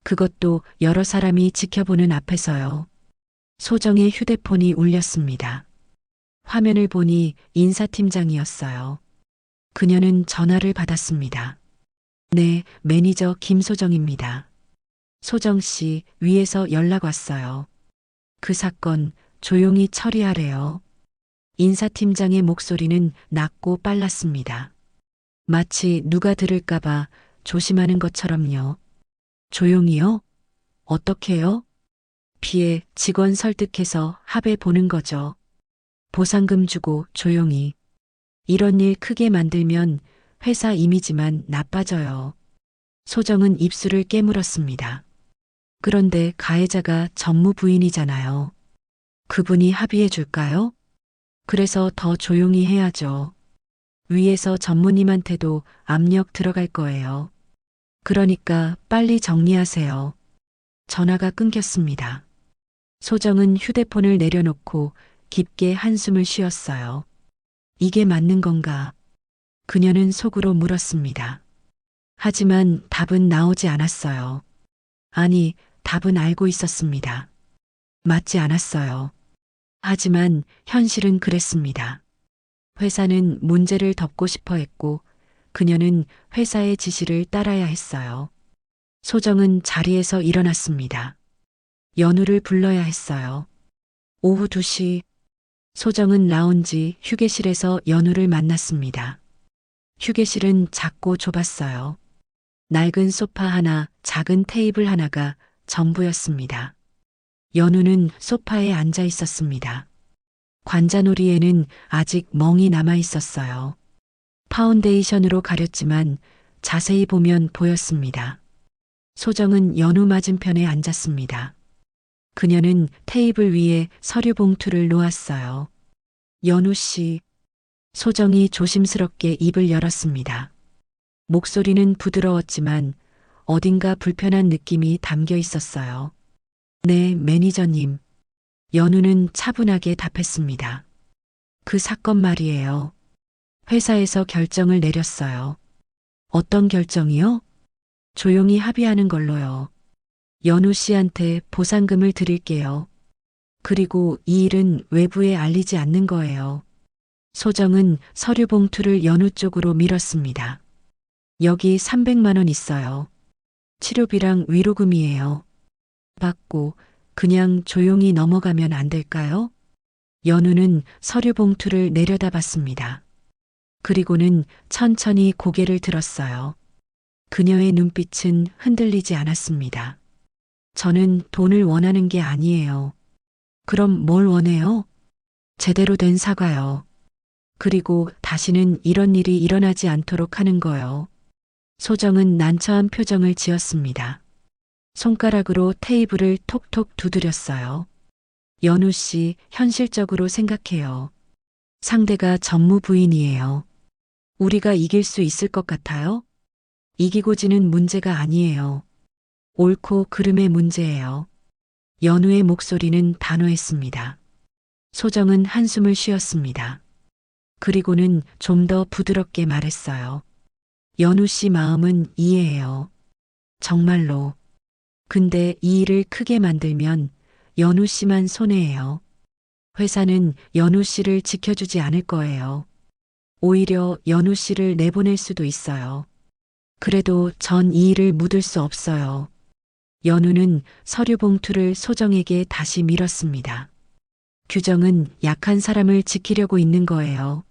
그것도 여러 사람이 지켜보는 앞에서요. 소정의 휴대폰이 울렸습니다. 화면을 보니 인사팀장이었어요. 그녀는 전화를 받았습니다. 네, 매니저 김소정입니다. 소정 씨, 위에서 연락 왔어요. 그 사건 조용히 처리하래요. 인사팀장의 목소리는 낮고 빨랐습니다. 마치 누가 들을까봐 조심하는 것처럼요. 조용히요? 어떻게요? 피해 직원 설득해서 합의 보는 거죠. 보상금 주고 조용히. 이런 일 크게 만들면 회사 이미지만 나빠져요. 소정은 입술을 깨물었습니다. 그런데 가해자가 전무 부인이잖아요. 그분이 합의해 줄까요? 그래서 더 조용히 해야죠. 위에서 전무님한테도 압력 들어갈 거예요. 그러니까 빨리 정리하세요. 전화가 끊겼습니다. 소정은 휴대폰을 내려놓고 깊게 한숨을 쉬었어요. 이게 맞는 건가? 그녀는 속으로 물었습니다. 하지만 답은 나오지 않았어요. 아니, 답은 알고 있었습니다. 맞지 않았어요. 하지만 현실은 그랬습니다. 회사는 문제를 덮고 싶어 했고 그녀는 회사의 지시를 따라야 했어요. 소정은 자리에서 일어났습니다. 연우를 불러야 했어요. 오후 2시 소정은 라운지 휴게실에서 연우를 만났습니다. 휴게실은 작고 좁았어요. 낡은 소파 하나, 작은 테이블 하나가 전부였습니다. 연우는 소파에 앉아 있었습니다. 관자놀이에는 아직 멍이 남아 있었어요. 파운데이션으로 가렸지만 자세히 보면 보였습니다. 소정은 연우 맞은편에 앉았습니다. 그녀는 테이블 위에 서류 봉투를 놓았어요. 연우 씨. 소정이 조심스럽게 입을 열었습니다. 목소리는 부드러웠지만 어딘가 불편한 느낌이 담겨 있었어요. 네, 매니저님. 연우는 차분하게 답했습니다. 그 사건 말이에요. 회사에서 결정을 내렸어요. 어떤 결정이요? 조용히 합의하는 걸로요. 연우 씨한테 보상금을 드릴게요. 그리고 이 일은 외부에 알리지 않는 거예요. 소정은 서류 봉투를 연우 쪽으로 밀었습니다. 여기 300만 원 있어요. 치료비랑 위로금이에요. 받고 그냥 조용히 넘어가면 안 될까요? 연우는 서류 봉투를 내려다봤습니다. 그리고는 천천히 고개를 들었어요. 그녀의 눈빛은 흔들리지 않았습니다. 저는 돈을 원하는 게 아니에요. 그럼 뭘 원해요? 제대로 된 사과요. 그리고 다시는 이런 일이 일어나지 않도록 하는 거요. 소정은 난처한 표정을 지었습니다. 손가락으로 테이블을 톡톡 두드렸어요. 연우 씨, 현실적으로 생각해요. 상대가 전무 부인이에요. 우리가 이길 수 있을 것 같아요? 이기고 지는 문제가 아니에요. 옳고 그름의 문제예요. 연우의 목소리는 단호했습니다. 소정은 한숨을 쉬었습니다. 그리고는 좀 더 부드럽게 말했어요. 연우 씨 마음은 이해해요. 정말로. 근데 이 일을 크게 만들면 연우 씨만 손해예요. 회사는 연우 씨를 지켜주지 않을 거예요. 오히려 연우 씨를 내보낼 수도 있어요. 그래도 전 이 일을 묻을 수 없어요. 연우는 서류 봉투를 소정에게 다시 밀었습니다. 규정은 약한 사람을 지키려고 있는 거예요.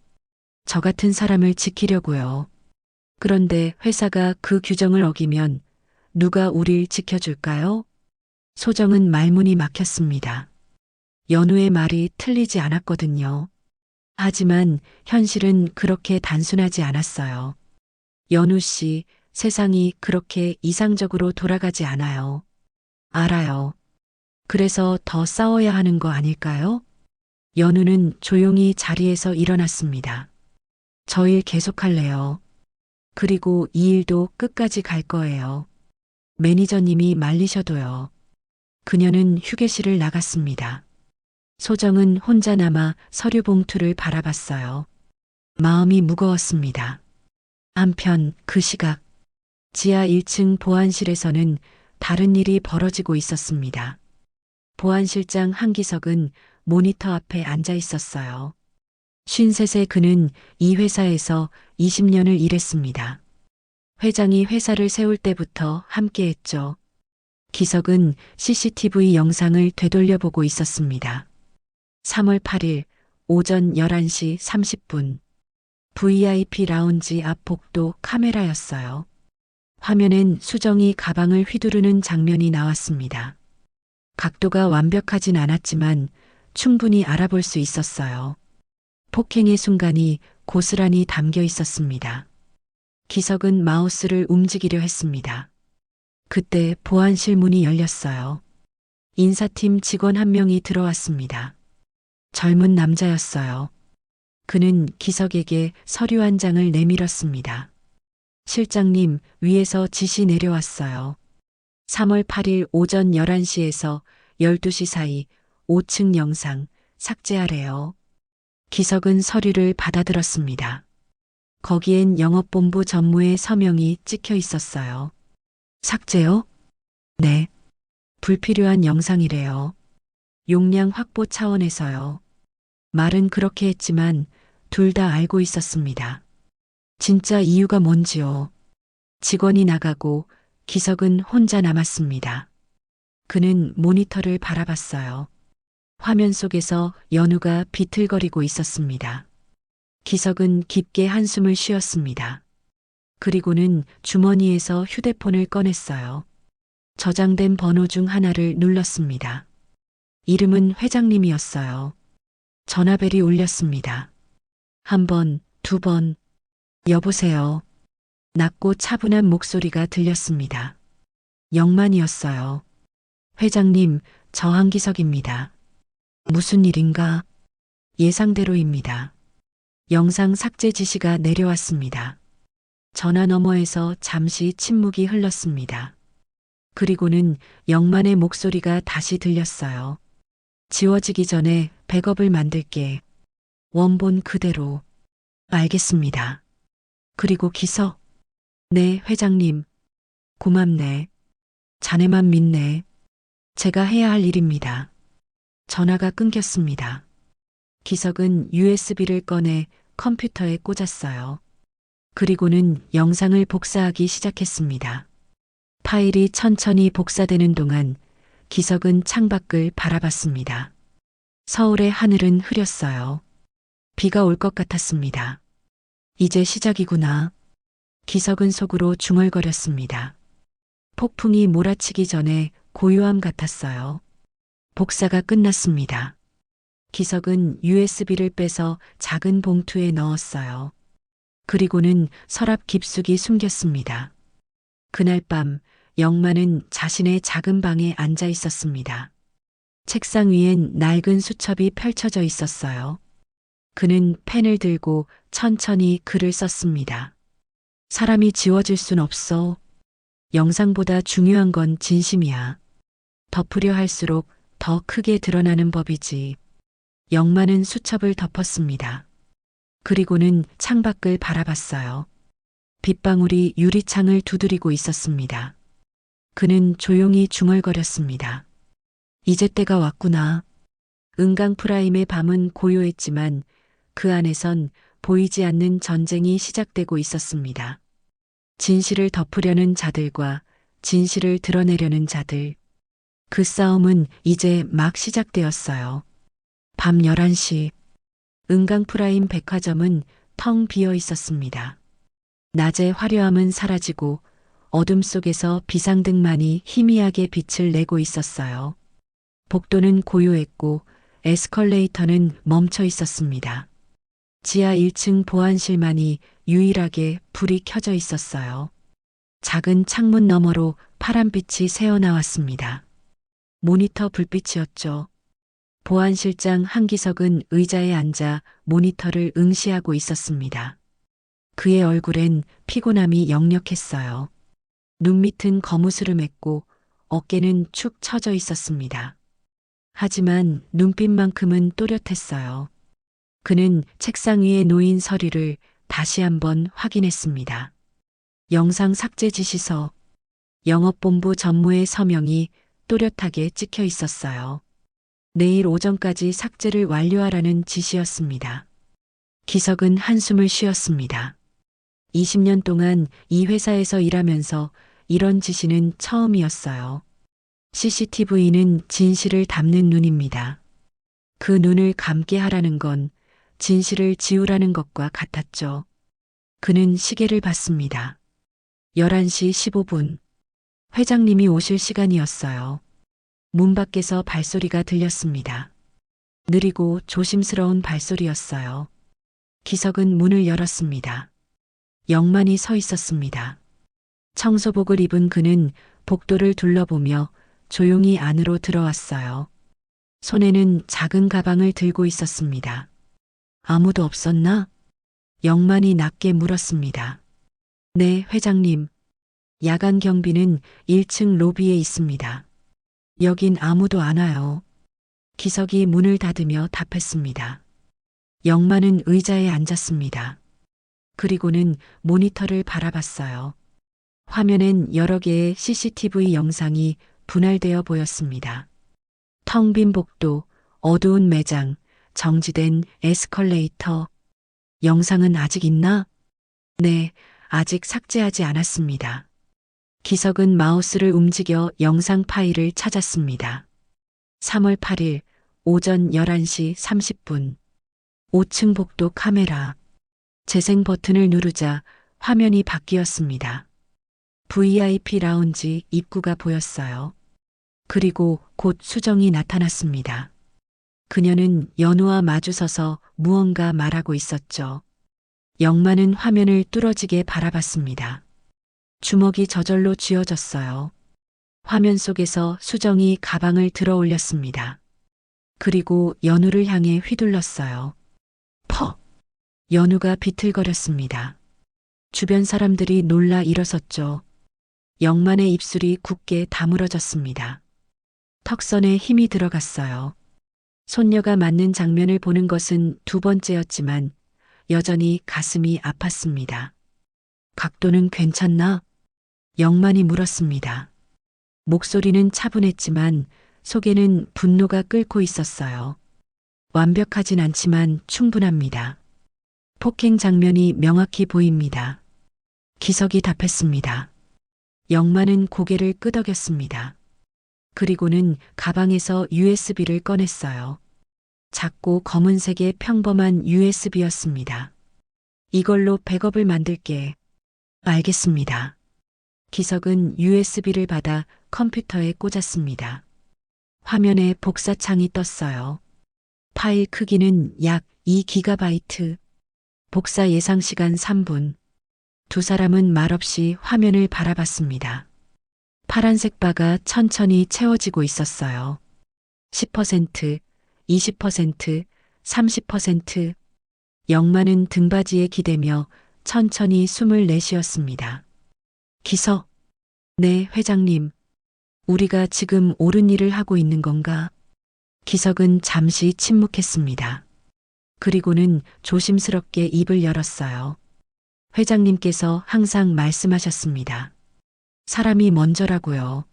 저 같은 사람을 지키려고요. 그런데 회사가 그 규정을 어기면 누가 우릴 지켜줄까요? 소정은 말문이 막혔습니다. 연우의 말이 틀리지 않았거든요. 하지만 현실은 그렇게 단순하지 않았어요. 연우 씨, 세상이 그렇게 이상적으로 돌아가지 않아요. 알아요. 그래서 더 싸워야 하는 거 아닐까요? 연우는 조용히 자리에서 일어났습니다. 저 일 계속할래요. 그리고 이 일도 끝까지 갈 거예요. 매니저님이 말리셔도요. 그녀는 휴게실을 나갔습니다. 소정은 혼자 남아 서류 봉투를 바라봤어요. 마음이 무거웠습니다. 한편 그 시각 지하 1층 보안실에서는 다른 일이 벌어지고 있었습니다. 보안실장 한기석은 모니터 앞에 앉아 있었어요. 53세 그는 이 회사에서 20년을 일했습니다. 회장이 회사를 세울 때부터 함께했죠. 기석은 CCTV 영상을 되돌려보고 있었습니다. 3월 8일 오전 11시 30분 VIP 라운지 앞 복도 카메라였어요. 화면엔 수정이 가방을 휘두르는 장면이 나왔습니다. 각도가 완벽하진 않았지만 충분히 알아볼 수 있었어요. 폭행의 순간이 고스란히 담겨 있었습니다. 기석은 마우스를 움직이려 했습니다. 그때 보안실 문이 열렸어요. 인사팀 직원 한 명이 들어왔습니다. 젊은 남자였어요. 그는 기석에게 서류 한 장을 내밀었습니다. 실장님, 위에서 지시 내려왔어요. 3월 8일 오전 11시에서 12시 사이 5층 영상 삭제하래요. 기석은 서류를 받아들었습니다. 거기엔 영업본부 전무의 서명이 찍혀 있었어요. 삭제요? 네. 불필요한 영상이래요. 용량 확보 차원에서요. 말은 그렇게 했지만 둘 다 알고 있었습니다. 진짜 이유가 뭔지요. 직원이 나가고 기석은 혼자 남았습니다. 그는 모니터를 바라봤어요. 화면 속에서 연우가 비틀거리고 있었습니다. 기석은 깊게 한숨을 쉬었습니다. 그리고는 주머니에서 휴대폰을 꺼냈어요. 저장된 번호 중 하나를 눌렀습니다. 이름은 회장님이었어요. 전화벨이 울렸습니다. 한 번, 두 번. 여보세요. 낮고 차분한 목소리가 들렸습니다. 영만이었어요. 회장님, 저 한기석입니다. 무슨 일인가? 예상대로입니다. 영상 삭제 지시가 내려왔습니다. 전화 너머에서 잠시 침묵이 흘렀습니다. 그리고는 영만의 목소리가 다시 들렸어요. 지워지기 전에 백업을 만들게. 원본 그대로. 알겠습니다. 그리고 기석. 네, 회장님. 고맙네. 자네만 믿네. 제가 해야 할 일입니다. 전화가 끊겼습니다. 기석은 USB를 꺼내 컴퓨터에 꽂았어요. 그리고는 영상을 복사하기 시작했습니다. 파일이 천천히 복사되는 동안 기석은 창밖을 바라봤습니다. 서울의 하늘은 흐렸어요. 비가 올 것 같았습니다. 이제 시작이구나. 기석은 속으로 중얼거렸습니다. 폭풍이 몰아치기 전에 고요함 같았어요. 복사가 끝났습니다. 기석은 USB를 빼서 작은 봉투에 넣었어요. 그리고는 서랍 깊숙이 숨겼습니다. 그날 밤 영만은 자신의 작은 방에 앉아 있었습니다. 책상 위엔 낡은 수첩이 펼쳐져 있었어요. 그는 펜을 들고 천천히 글을 썼습니다. 사람이 지워질 순 없어. 영상보다 중요한 건 진심이야. 덮으려 할수록 더 크게 드러나는 법이지. 영만은 수첩을 덮었습니다. 그리고는 창밖을 바라봤어요. 빗방울이 유리창을 두드리고 있었습니다. 그는 조용히 중얼거렸습니다. 이제 때가 왔구나. 은강 프라임의 밤은 고요했지만 그 안에선 보이지 않는 전쟁이 시작되고 있었습니다. 진실을 덮으려는 자들과 진실을 드러내려는 자들. 그 싸움은 이제 막 시작되었어요. 밤 11시, 은강 프라임 백화점은 텅 비어 있었습니다. 낮의 화려함은 사라지고 어둠 속에서 비상등만이 희미하게 빛을 내고 있었어요. 복도는 고요했고 에스컬레이터는 멈춰 있었습니다. 지하 1층 보안실만이 유일하게 불이 켜져 있었어요. 작은 창문 너머로 파란빛이 새어나왔습니다. 모니터 불빛이었죠. 보안실장 한기석은 의자에 앉아 모니터를 응시하고 있었습니다. 그의 얼굴엔 피곤함이 역력했어요. 눈밑은 거무스름했고 어깨는 축 처져 있었습니다. 하지만 눈빛만큼은 또렷했어요. 그는 책상 위에 놓인 서류를 다시 한번 확인했습니다. 영상 삭제 지시서, 영업본부 전무의 서명이 또렷하게 찍혀 있었어요. 내일 오전까지 삭제를 완료하라는 지시였습니다. 기석은 한숨을 쉬었습니다. 20년 동안 이 회사에서 일하면서 이런 지시는 처음이었어요. CCTV는 진실을 담는 눈입니다. 그 눈을 감게 하라는 건 진실을 지우라는 것과 같았죠. 그는 시계를 봤습니다. 11시 15분. 회장님이 오실 시간이었어요. 문 밖에서 발소리가 들렸습니다. 느리고 조심스러운 발소리였어요. 기석은 문을 열었습니다. 영만이 서 있었습니다. 청소복을 입은 그는 복도를 둘러보며 조용히 안으로 들어왔어요. 손에는 작은 가방을 들고 있었습니다. 아무도 없었나? 영만이 낮게 물었습니다. 네, 회장님. 야간 경비는 1층 로비에 있습니다. 여긴 아무도 안 와요. 기석이 문을 닫으며 답했습니다. 영만은 의자에 앉았습니다. 그리고는 모니터를 바라봤어요. 화면엔 여러 개의 CCTV 영상이 분할되어 보였습니다. 텅 빈 복도, 어두운 매장, 정지된 에스컬레이터. 영상은 아직 있나? 네, 아직 삭제하지 않았습니다. 기석은 마우스를 움직여 영상 파일을 찾았습니다. 3월 8일 오전 11시 30분. 5층 복도 카메라. 재생 버튼을 누르자 화면이 바뀌었습니다. VIP 라운지 입구가 보였어요. 그리고 곧 수정이 나타났습니다. 그녀는 연우와 마주서서 무언가 말하고 있었죠. 영만은 화면을 뚫어지게 바라봤습니다. 주먹이 저절로 쥐어졌어요. 화면 속에서 수정이 가방을 들어 올렸습니다. 그리고 연우를 향해 휘둘렀어요. 퍽! 연우가 비틀거렸습니다. 주변 사람들이 놀라 일어섰죠. 영만의 입술이 굳게 다물어졌습니다. 턱선에 힘이 들어갔어요. 손녀가 맞는 장면을 보는 것은 두 번째였지만 여전히 가슴이 아팠습니다. 각도는 괜찮나? 영만이 물었습니다. 목소리는 차분했지만 속에는 분노가 끓고 있었어요. 완벽하진 않지만 충분합니다. 폭행 장면이 명확히 보입니다. 기석이 답했습니다. 영만은 고개를 끄덕였습니다. 그리고는 가방에서 USB를 꺼냈어요. 작고 검은색의 평범한 USB였습니다. 이걸로 백업을 만들게. 알겠습니다. 기석은 USB를 받아 컴퓨터에 꽂았습니다. 화면에 복사창이 떴어요. 파일 크기는 약 2GB. 복사 예상 시간 3분. 두 사람은 말없이 화면을 바라봤습니다. 파란색 바가 천천히 채워지고 있었어요. 10%, 20%, 30%. 영만은 등받이에 기대며 천천히 숨을 내쉬었습니다. 기석. 네, 회장님. 우리가 지금 옳은 일을 하고 있는 건가? 기석은 잠시 침묵했습니다. 그리고는 조심스럽게 입을 열었어요. 회장님께서 항상 말씀하셨습니다. 사람이 먼저라고요.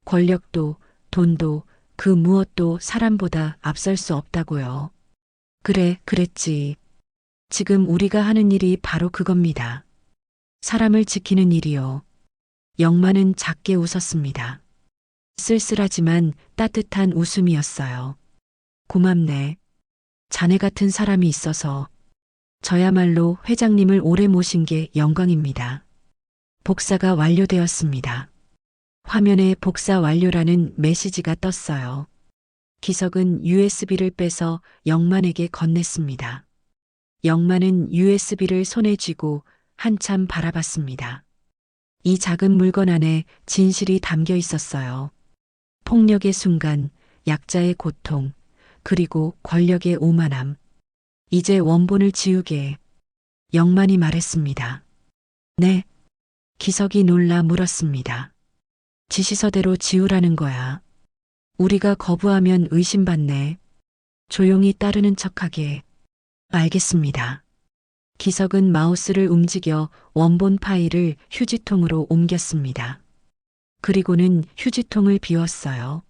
권력도, 돈도, 그 무엇도 사람보다 앞설 수 없다고요. 그래, 그랬지. 지금 우리가 하는 일이 바로 그겁니다. 사람을 지키는 일이요. 영만은 작게 웃었습니다. 쓸쓸하지만 따뜻한 웃음이었어요. 고맙네. 자네 같은 사람이 있어서 저야말로 회장님을 오래 모신 게 영광입니다. 복사가 완료되었습니다. 화면에 복사 완료라는 메시지가 떴어요. 기석은 USB를 빼서 영만에게 건넸습니다. 영만은 USB를 손에 쥐고 한참 바라봤습니다. 이 작은 물건 안에 진실이 담겨 있었어요. 폭력의 순간, 약자의 고통, 그리고 권력의 오만함. 이제 원본을 지우게. 영만이 말했습니다. 네. 기석이 놀라 물었습니다. 지시서대로 지우라는 거야. 우리가 거부하면 의심받네. 조용히 따르는 척하게. 알겠습니다. 기석은 마우스를 움직여 원본 파일을 휴지통으로 옮겼습니다. 그리고는 휴지통을 비웠어요.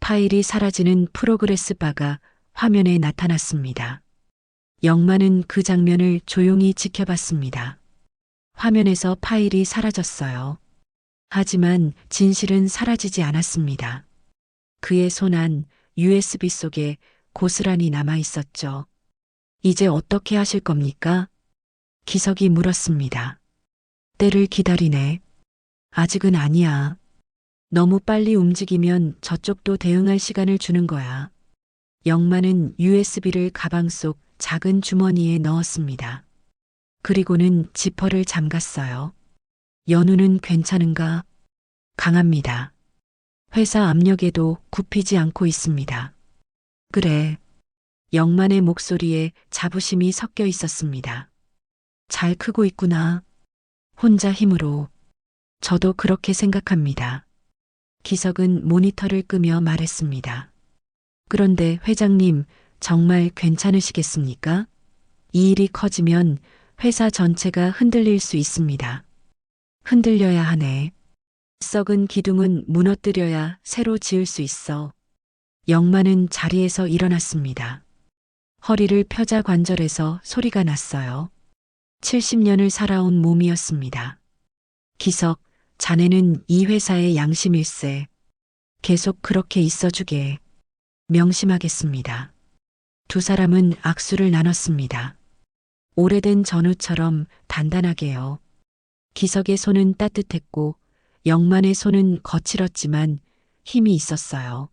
파일이 사라지는 프로그레스 바가 화면에 나타났습니다. 영만은 그 장면을 조용히 지켜봤습니다. 화면에서 파일이 사라졌어요. 하지만 진실은 사라지지 않았습니다. 그의 손안 USB 속에 고스란히 남아 있었죠. 이제 어떻게 하실 겁니까? 기석이 물었습니다. 때를 기다리네. 아직은 아니야. 너무 빨리 움직이면 저쪽도 대응할 시간을 주는 거야. 영만은 USB를 가방 속 작은 주머니에 넣었습니다. 그리고는 지퍼를 잠갔어요. 연우는 괜찮은가? 강합니다. 회사 압력에도 굽히지 않고 있습니다. 그래. 영만의 목소리에 자부심이 섞여 있었습니다. 잘 크고 있구나. 혼자 힘으로. 저도 그렇게 생각합니다. 기석은 모니터를 끄며 말했습니다. 그런데 회장님, 정말 괜찮으시겠습니까? 이 일이 커지면 회사 전체가 흔들릴 수 있습니다. 흔들려야 하네. 썩은 기둥은 무너뜨려야 새로 지을 수 있어. 영만은 자리에서 일어났습니다. 허리를 펴자 관절에서 소리가 났어요. 70년을 살아온 몸이었습니다. 기석, 자네는 이 회사의 양심일세. 계속 그렇게 있어주게. 명심하겠습니다. 두 사람은 악수를 나눴습니다. 오래된 전우처럼 단단하게요. 기석의 손은 따뜻했고 영만의 손은 거칠었지만 힘이 있었어요.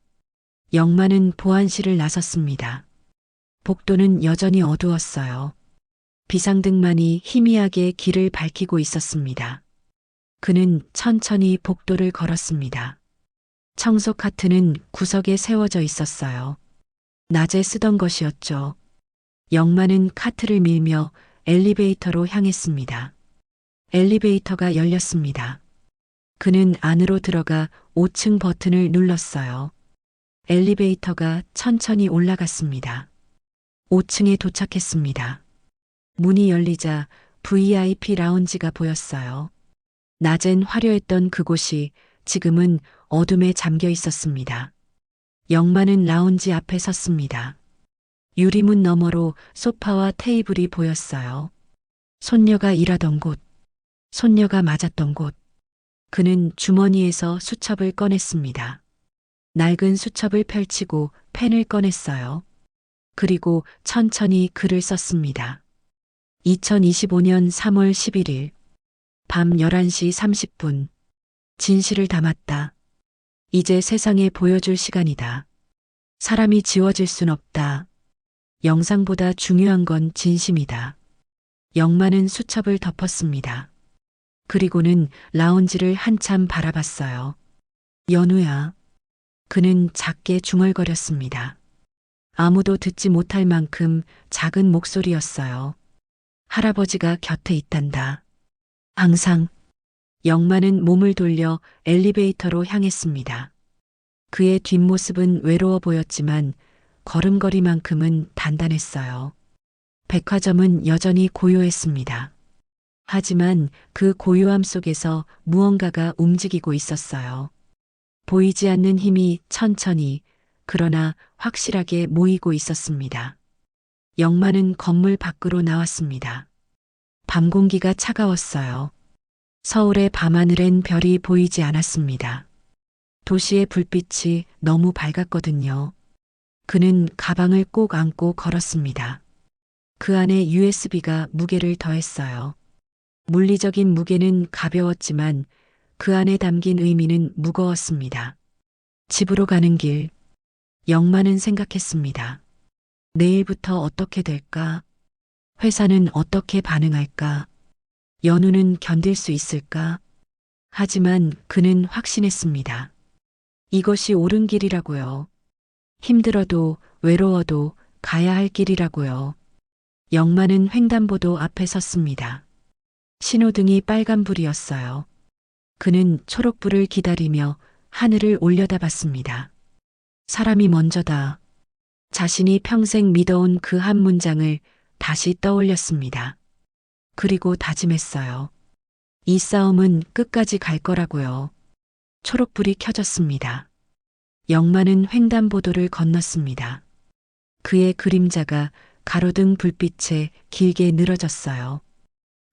영만은 보안실을 나섰습니다. 복도는 여전히 어두웠어요. 비상등만이 희미하게 길을 밝히고 있었습니다. 그는 천천히 복도를 걸었습니다. 청소 카트는 구석에 세워져 있었어요. 낮에 쓰던 것이었죠. 영만은 카트를 밀며 엘리베이터로 향했습니다. 엘리베이터가 열렸습니다. 그는 안으로 들어가 5층 버튼을 눌렀어요. 엘리베이터가 천천히 올라갔습니다. 5층에 도착했습니다. 문이 열리자 VIP 라운지가 보였어요. 낮엔 화려했던 그곳이 지금은 어둠에 잠겨 있었습니다. 영만은 라운지 앞에 섰습니다. 유리문 너머로 소파와 테이블이 보였어요. 손녀가 일하던 곳, 손녀가 맞았던 곳. 그는 주머니에서 수첩을 꺼냈습니다. 낡은 수첩을 펼치고 펜을 꺼냈어요. 그리고 천천히 글을 썼습니다. 2025년 3월 11일 밤 11시 30분 진실을 담았다. 이제 세상에 보여줄 시간이다. 사람이 지워질 순 없다. 영상보다 중요한 건 진심이다. 영만은 수첩을 덮었습니다. 그리고는 라운지를 한참 바라봤어요. 연우야. 그는 작게 중얼거렸습니다. 아무도 듣지 못할 만큼 작은 목소리였어요. 할아버지가 곁에 있단다. 항상. 영만은 몸을 돌려 엘리베이터로 향했습니다. 그의 뒷모습은 외로워 보였지만 걸음걸이만큼은 단단했어요. 백화점은 여전히 고요했습니다. 하지만 그 고요함 속에서 무언가가 움직이고 있었어요. 보이지 않는 힘이 천천히 그러나 확실하게 모이고 있었습니다. 영만은 건물 밖으로 나왔습니다. 밤 공기가 차가웠어요. 서울의 밤하늘엔 별이 보이지 않았습니다. 도시의 불빛이 너무 밝았거든요. 그는 가방을 꼭 안고 걸었습니다. 그 안에 USB가 무게를 더했어요. 물리적인 무게는 가벼웠지만 그 안에 담긴 의미는 무거웠습니다. 집으로 가는 길, 영만은 생각했습니다. 내일부터 어떻게 될까? 회사는 어떻게 반응할까? 연우는 견딜 수 있을까? 하지만 그는 확신했습니다. 이것이 옳은 길이라고요. 힘들어도 외로워도 가야 할 길이라고요. 영만은 횡단보도 앞에 섰습니다. 신호등이 빨간불이었어요. 그는 초록불을 기다리며 하늘을 올려다봤습니다. 사람이 먼저다. 자신이 평생 믿어온 그 한 문장을 다시 떠올렸습니다. 그리고 다짐했어요. 이 싸움은 끝까지 갈 거라고요. 초록불이 켜졌습니다. 영만은 횡단보도를 건넜습니다. 그의 그림자가 가로등 불빛에 길게 늘어졌어요.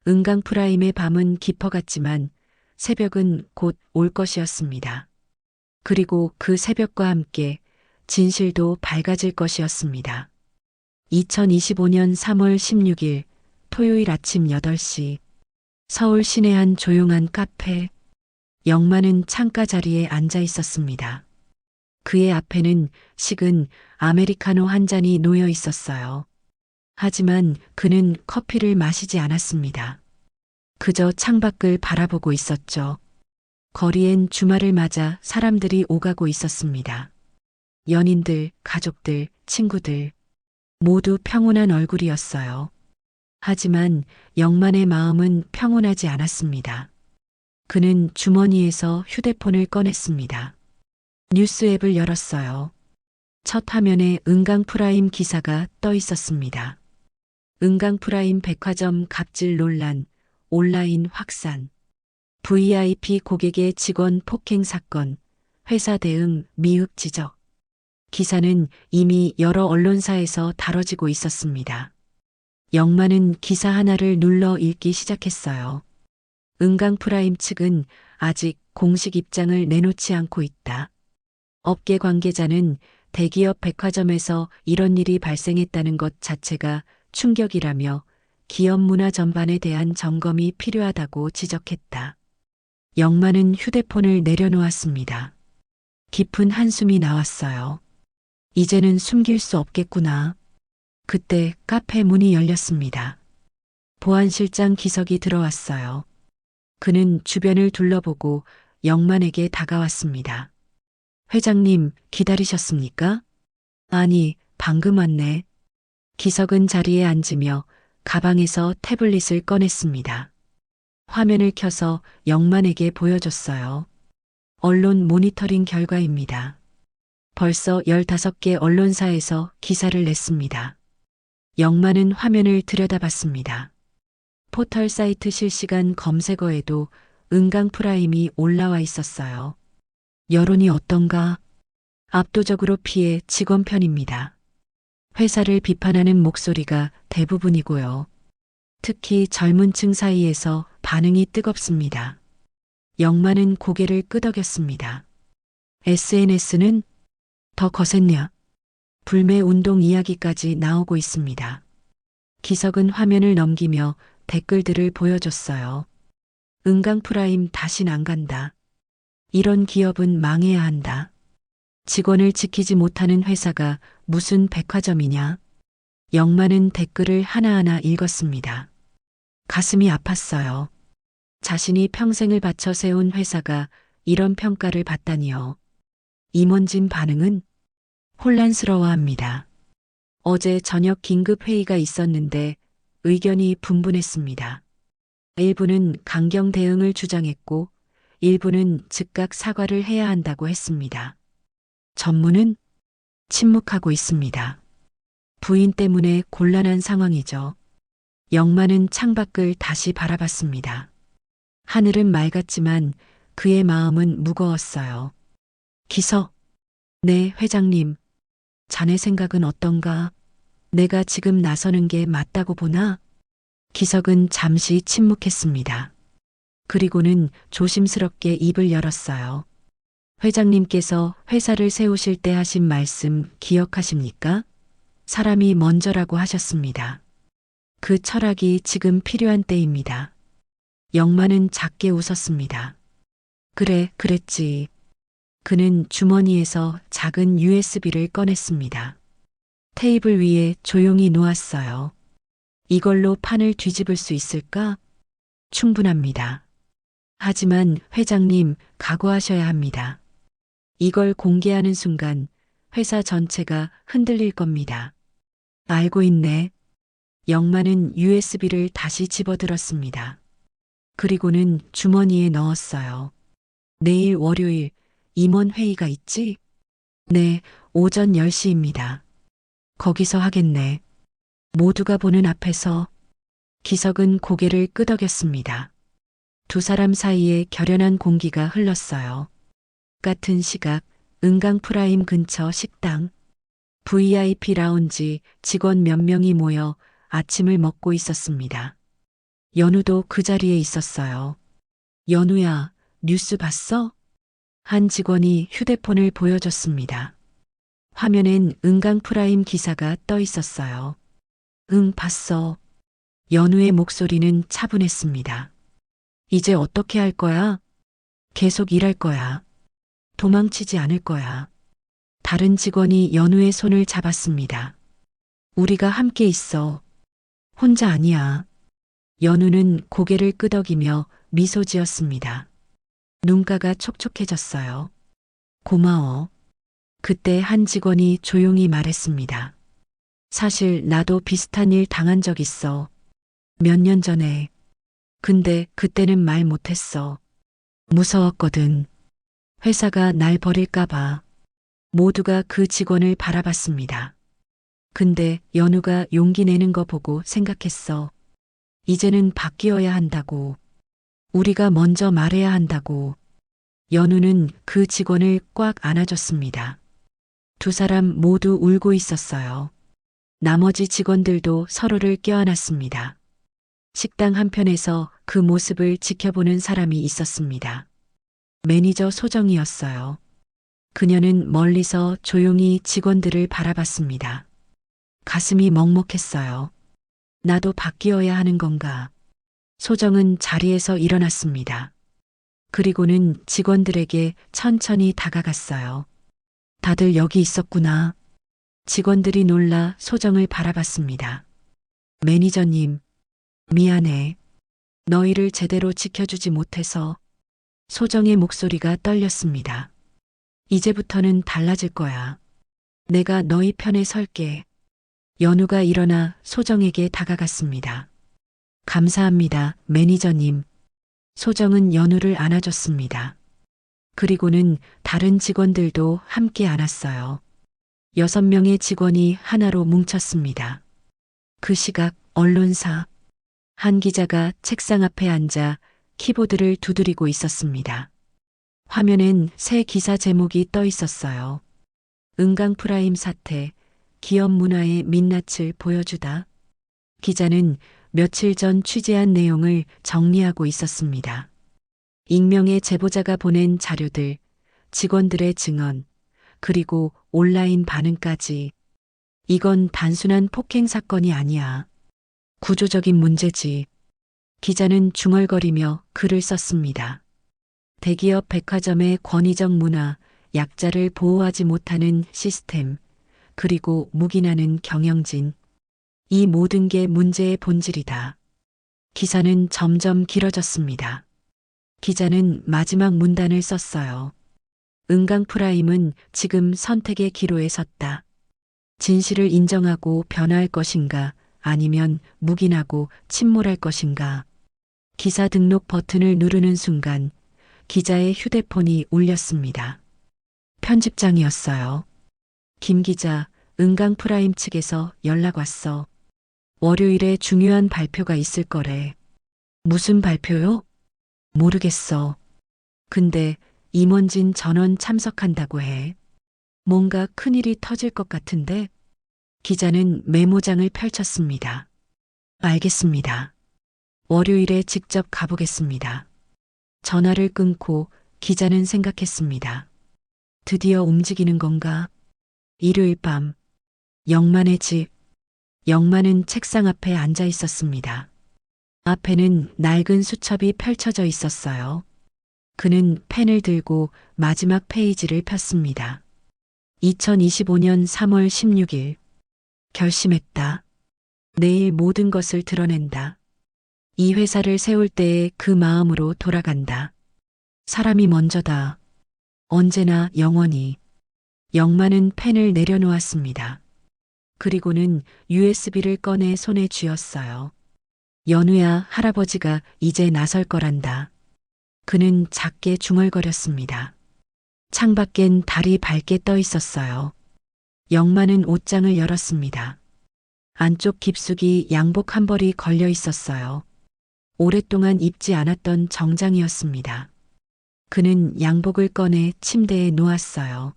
은강 프라임의 밤은 깊어갔지만 새벽은 곧 올 것이었습니다. 그리고 그 새벽과 함께 진실도 밝아질 것이었습니다. 2025년 3월 16일 토요일 아침 8시 서울 시내 한 조용한 카페. 영만은 창가 자리에 앉아 있었습니다. 그의 앞에는 식은 아메리카노 한 잔이 놓여 있었어요. 하지만 그는 커피를 마시지 않았습니다. 그저 창밖을 바라보고 있었죠. 거리엔 주말을 맞아 사람들이 오가고 있었습니다. 연인들, 가족들, 친구들. 모두 평온한 얼굴이었어요. 하지만 영만의 마음은 평온하지 않았습니다. 그는 주머니에서 휴대폰을 꺼냈습니다. 뉴스 앱을 열었어요. 첫 화면에 은강 프라임 기사가 떠 있었습니다. 은강 프라임 백화점 갑질 논란, 온라인 확산, VIP 고객의 직원 폭행 사건, 회사 대응 미흡 지적. 기사는 이미 여러 언론사에서 다뤄지고 있었습니다. 영만은 기사 하나를 눌러 읽기 시작했어요. 은강 프라임 측은 아직 공식 입장을 내놓지 않고 있다. 업계 관계자는 대기업 백화점에서 이런 일이 발생했다는 것 자체가 충격이라며 기업 문화 전반에 대한 점검이 필요하다고 지적했다. 영만은 휴대폰을 내려놓았습니다. 깊은 한숨이 나왔어요. 이제는 숨길 수 없겠구나. 그때 카페 문이 열렸습니다. 보안실장 기석이 들어왔어요. 그는 주변을 둘러보고 영만에게 다가왔습니다. 회장님, 기다리셨습니까? 아니, 방금 왔네. 기석은 자리에 앉으며 가방에서 태블릿을 꺼냈습니다. 화면을 켜서 영만에게 보여줬어요. 언론 모니터링 결과입니다. 벌써 15개 언론사에서 기사를 냈습니다. 영만은 화면을 들여다봤습니다. 포털 사이트 실시간 검색어에도 은강 프라임이 올라와 있었어요. 여론이 어떤가? 압도적으로 피해 직원 편입니다. 회사를 비판하는 목소리가 대부분이고요. 특히 젊은 층 사이에서 반응이 뜨겁습니다. 영만은 고개를 끄덕였습니다. SNS는 더 거셌냐? 불매 운동 이야기까지 나오고 있습니다. 기석은 화면을 넘기며 댓글들을 보여줬어요. 은강프라임 다신 안 간다. 이런 기업은 망해야 한다. 직원을 지키지 못하는 회사가 무슨 백화점이냐. 영만은 댓글을 하나하나 읽었습니다. 가슴이 아팠어요. 자신이 평생을 바쳐 세운 회사가 이런 평가를 받다니요. 임원진 반응은 혼란스러워합니다. 어제 저녁 긴급 회의가 있었는데 의견이 분분했습니다. 일부는 강경 대응을 주장했고 일부는 즉각 사과를 해야 한다고 했습니다. 전무는 침묵하고 있습니다. 부인 때문에 곤란한 상황이죠. 영만은 창밖을 다시 바라봤습니다. 하늘은 맑았지만 그의 마음은 무거웠어요. 기석, 네, 회장님. 자네 생각은 어떤가? 내가 지금 나서는 게 맞다고 보나? 기석은 잠시 침묵했습니다. 그리고는 조심스럽게 입을 열었어요. 회장님께서 회사를 세우실 때 하신 말씀 기억하십니까? 사람이 먼저라고 하셨습니다. 그 철학이 지금 필요한 때입니다. 영만은 작게 웃었습니다. 그래, 그랬지. 그는 주머니에서 작은 USB를 꺼냈습니다. 테이블 위에 조용히 놓았어요. 이걸로 판을 뒤집을 수 있을까? 충분합니다. 하지만 회장님, 각오하셔야 합니다. 이걸 공개하는 순간 회사 전체가 흔들릴 겁니다. 알고 있네. 영만은 USB를 다시 집어들었습니다. 그리고는 주머니에 넣었어요. 내일 월요일 임원 회의가 있지? 네, 오전 10시입니다. 거기서 하겠네. 모두가 보는 앞에서. 기석은 고개를 끄덕였습니다. 두 사람 사이에 결연한 공기가 흘렀어요. 같은 시각 은강프라임 근처 식당. VIP 라운지 직원 몇 명이 모여 아침을 먹고 있었습니다. 연우도 그 자리에 있었어요. 연우야, 뉴스 봤어? 한 직원이 휴대폰을 보여줬습니다. 화면엔 은강프라임 기사가 떠 있었어요. 응, 봤어. 연우의 목소리는 차분했습니다. 이제 어떻게 할 거야? 계속 일할 거야. 도망치지 않을 거야. 다른 직원이 연우의 손을 잡았습니다. 우리가 함께 있어. 혼자 아니야. 연우는 고개를 끄덕이며 미소 지었습니다. 눈가가 촉촉해졌어요. 고마워. 그때 한 직원이 조용히 말했습니다. 사실 나도 비슷한 일 당한 적 있어. 몇 년 전에. 근데 그때는 말 못했어. 무서웠거든. 회사가 날 버릴까봐. 모두가 그 직원을 바라봤습니다. 근데 연우가 용기 내는 거 보고 생각했어. 이제는 바뀌어야 한다고. 우리가 먼저 말해야 한다고. 연우는 그 직원을 꽉 안아줬습니다. 두 사람 모두 울고 있었어요. 나머지 직원들도 서로를 껴안았습니다. 식당 한편에서 그 모습을 지켜보는 사람이 있었습니다. 매니저 소정이었어요. 그녀는 멀리서 조용히 직원들을 바라봤습니다. 가슴이 먹먹했어요. 나도 바뀌어야 하는 건가? 소정은 자리에서 일어났습니다. 그리고는 직원들에게 천천히 다가갔어요. 다들 여기 있었구나. 직원들이 놀라 소정을 바라봤습니다. 매니저님, 미안해. 너희를 제대로 지켜주지 못해서. 소정의 목소리가 떨렸습니다. 이제부터는 달라질 거야. 내가 너희 편에 설게. 연우가 일어나 소정에게 다가갔습니다. 감사합니다, 매니저님. 소정은 연우를 안아줬습니다. 그리고는 다른 직원들도 함께 안았어요. 6명의 직원이 하나로 뭉쳤습니다. 그 시각 언론사. 한 기자가 책상 앞에 앉아 키보드를 두드리고 있었습니다. 화면엔 새 기사 제목이 떠 있었어요. 은강프라임 사태, 기업 문화의 민낯을 보여주다. 기자는 며칠 전 취재한 내용을 정리하고 있었습니다. 익명의 제보자가 보낸 자료들, 직원들의 증언, 그리고 온라인 반응까지 이건 단순한 폭행 사건이 아니야. 구조적인 문제지. 기자는 중얼거리며 글을 썼습니다. 대기업 백화점의 권위적 문화, 약자를 보호하지 못하는 시스템, 그리고 묵인하는 경영진. 이 모든 게 문제의 본질이다. 기사는 점점 길어졌습니다. 기자는 마지막 문단을 썼어요. 은강 프라임은 지금 선택의 기로에 섰다. 진실을 인정하고 변화할 것인가, 아니면 묵인하고 침몰할 것인가. 기사 등록 버튼을 누르는 순간 기자의 휴대폰이 울렸습니다. 편집장이었어요. 김 기자, 은강 프라임 측에서 연락 왔어. 월요일에 중요한 발표가 있을 거래. 무슨 발표요? 모르겠어. 근데 임원진 전원 참석한다고 해. 뭔가 큰일이 터질 것 같은데? 기자는 메모장을 펼쳤습니다. 알겠습니다. 월요일에 직접 가보겠습니다. 전화를 끊고 기자는 생각했습니다. 드디어 움직이는 건가? 일요일 밤, 영만의 집. 영만은 책상 앞에 앉아 있었습니다. 앞에는 낡은 수첩이 펼쳐져 있었어요. 그는 펜을 들고 마지막 페이지를 폈습니다. 2025년 3월 16일. 결심했다. 내일 모든 것을 드러낸다. 이 회사를 세울 때의 그 마음으로 돌아간다. 사람이 먼저다. 언제나 영원히. 영만은 펜을 내려놓았습니다. 그리고는 USB를 꺼내 손에 쥐었어요. 연우야, 할아버지가 이제 나설 거란다. 그는 작게 중얼거렸습니다. 창밖엔 달이 밝게 떠 있었어요. 영만은 옷장을 열었습니다. 안쪽 깊숙이 양복 한 벌이 걸려 있었어요. 오랫동안 입지 않았던 정장이었습니다. 그는 양복을 꺼내 침대에 놓았어요.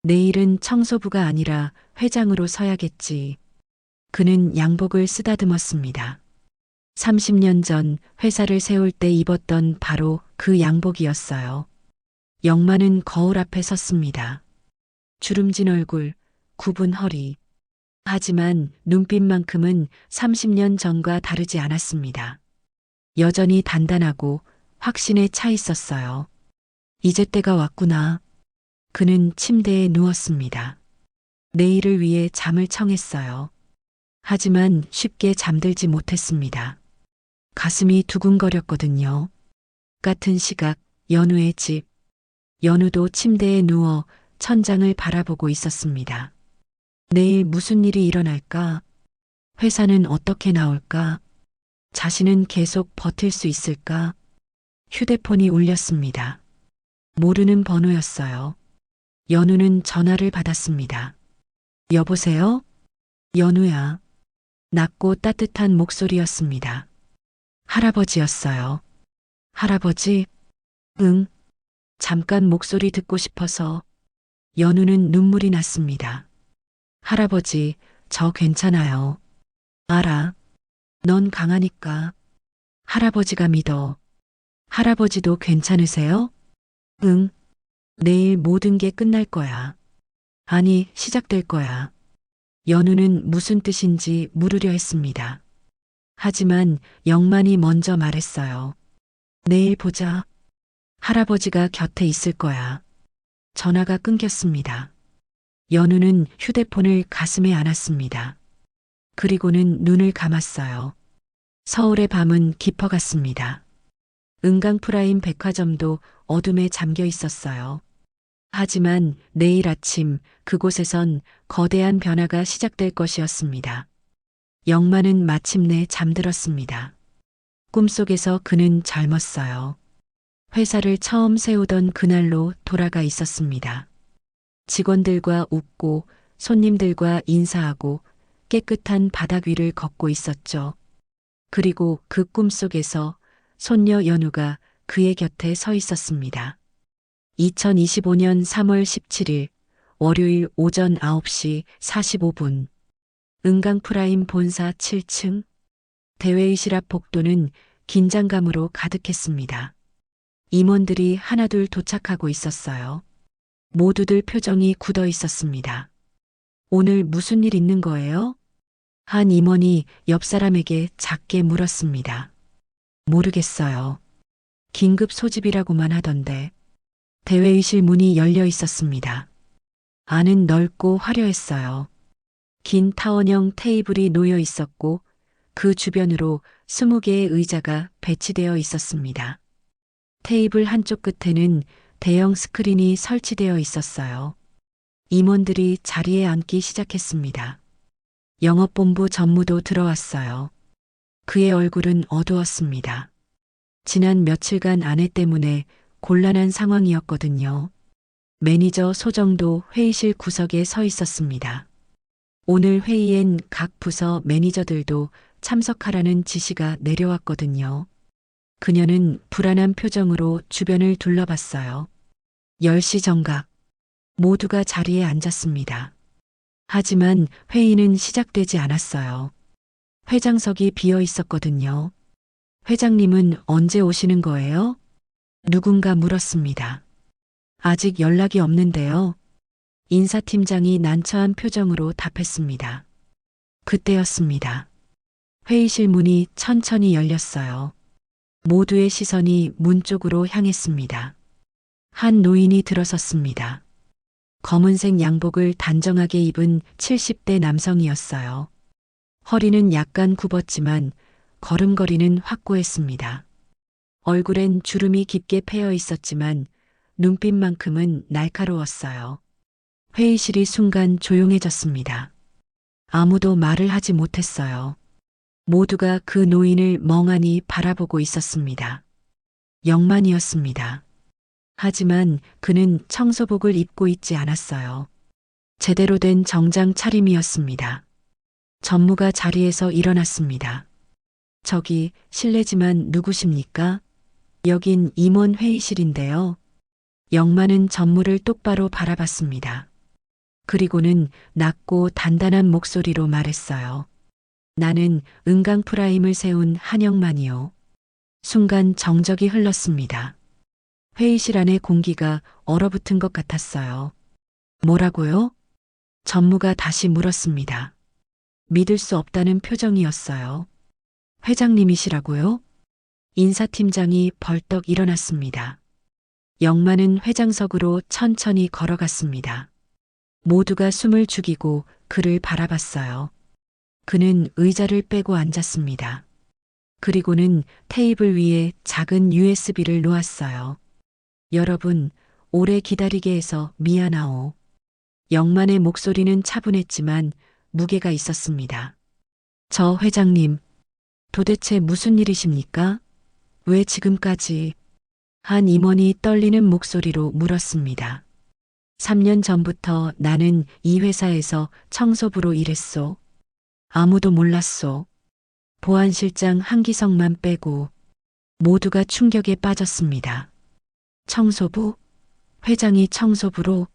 내일은 청소부가 아니라 회장으로 서야겠지. 그는 양복을 쓰다듬었습니다. 30년 전 회사를 세울 때 입었던 바로 그 양복이었어요. 영만은 거울 앞에 섰습니다. 주름진 얼굴, 굽은 허리. 하지만 눈빛만큼은 30년 전과 다르지 않았습니다. 여전히 단단하고 확신에 차 있었어요. 이제 때가 왔구나. 그는 침대에 누웠습니다. 내일을 위해 잠을 청했어요. 하지만 쉽게 잠들지 못했습니다. 가슴이 두근거렸거든요. 같은 시각, 연우의 집. 연우도 침대에 누워 천장을 바라보고 있었습니다. 내일 무슨 일이 일어날까? 회사는 어떻게 나올까? 자신은 계속 버틸 수 있을까? 휴대폰이 울렸습니다. 모르는 번호였어요. 연우는 전화를 받았습니다. 여보세요? 연우야. 낮고 따뜻한 목소리였습니다. 할아버지였어요. 할아버지? 응. 잠깐 목소리 듣고 싶어서. 연우는 눈물이 났습니다. 할아버지, 저 괜찮아요. 알아. 넌 강하니까. 할아버지가 믿어. 할아버지도 괜찮으세요? 응. 내일 모든 게 끝날 거야. 아니, 시작될 거야. 연우는 무슨 뜻인지 물으려 했습니다. 하지만 영만이 먼저 말했어요. 내일 보자. 할아버지가 곁에 있을 거야. 전화가 끊겼습니다. 연우는 휴대폰을 가슴에 안았습니다. 그리고는 눈을 감았어요. 서울의 밤은 깊어갔습니다. 은강프라임 백화점도 어둠에 잠겨 있었어요. 하지만 내일 아침 그곳에선 거대한 변화가 시작될 것이었습니다. 영만은 마침내 잠들었습니다. 꿈속에서 그는 젊었어요. 회사를 처음 세우던 그날로 돌아가 있었습니다. 직원들과 웃고 손님들과 인사하고 깨끗한 바닥 위를 걷고 있었죠. 그리고 그 꿈속에서 손녀 연우가 그의 곁에 서 있었습니다. 2025년 3월 17일 월요일 오전 9시 45분 은강프라임 본사 7층 대회의실 앞 복도는 긴장감으로 가득했습니다. 임원들이 하나둘 도착하고 있었어요. 모두들 표정이 굳어 있었습니다. 오늘 무슨 일 있는 거예요? 한 임원이 옆 사람에게 작게 물었습니다. 모르겠어요. 긴급 소집이라고만 하던데. 대회의실 문이 열려 있었습니다. 안은 넓고 화려했어요. 긴 타원형 테이블이 놓여 있었고 그 주변으로 20개의 의자가 배치되어 있었습니다. 테이블 한쪽 끝에는 대형 스크린이 설치되어 있었어요. 임원들이 자리에 앉기 시작했습니다. 영업본부 전무도 들어왔어요. 그의 얼굴은 어두웠습니다. 지난 며칠간 아내 때문에 곤란한 상황이었거든요. 매니저 소정도 회의실 구석에 서 있었습니다. 오늘 회의엔 각 부서 매니저들도 참석하라는 지시가 내려왔거든요. 그녀는 불안한 표정으로 주변을 둘러봤어요. 10시 정각. 모두가 자리에 앉았습니다. 하지만 회의는 시작되지 않았어요. 회장석이 비어 있었거든요. 회장님은 언제 오시는 거예요? 누군가 물었습니다. 아직 연락이 없는데요. 인사팀장이 난처한 표정으로 답했습니다. 그때였습니다. 회의실 문이 천천히 열렸어요. 모두의 시선이 문 쪽으로 향했습니다. 한 노인이 들어섰습니다. 검은색 양복을 단정하게 입은 70대 남성이었어요. 허리는 약간 굽었지만 걸음걸이는 확고했습니다. 얼굴엔 주름이 깊게 패여 있었지만 눈빛만큼은 날카로웠어요. 회의실이 순간 조용해졌습니다. 아무도 말을 하지 못했어요. 모두가 그 노인을 멍하니 바라보고 있었습니다. 영만이었습니다. 하지만 그는 청소복을 입고 있지 않았어요. 제대로 된 정장 차림이었습니다. 전무가 자리에서 일어났습니다. 저기 실례지만 누구십니까? 여긴 임원 회의실인데요. 영만은 전무를 똑바로 바라봤습니다. 그리고는 낮고 단단한 목소리로 말했어요. 나는 은강 프라임을 세운 한영만이요. 순간 정적이 흘렀습니다. 회의실 안의 공기가 얼어붙은 것 같았어요. 뭐라고요? 전무가 다시 물었습니다. 믿을 수 없다는 표정이었어요. 회장님이시라고요? 인사팀장이 벌떡 일어났습니다. 영만은 회장석으로 천천히 걸어갔습니다. 모두가 숨을 죽이고 그를 바라봤어요. 그는 의자를 빼고 앉았습니다. 그리고는 테이블 위에 작은 USB를 놓았어요. 여러분, 오래 기다리게 해서 미안하오. 영만의 목소리는 차분했지만 무게가 있었습니다. 저 회장님, 도대체 무슨 일이십니까? 왜 지금까지? 한 임원이 떨리는 목소리로 물었습니다. 3년 전부터 나는 이 회사에서 청소부로 일했소. 아무도 몰랐소. 보안실장 한기성만 빼고 모두가 충격에 빠졌습니다. 청소부? 회장이 청소부로?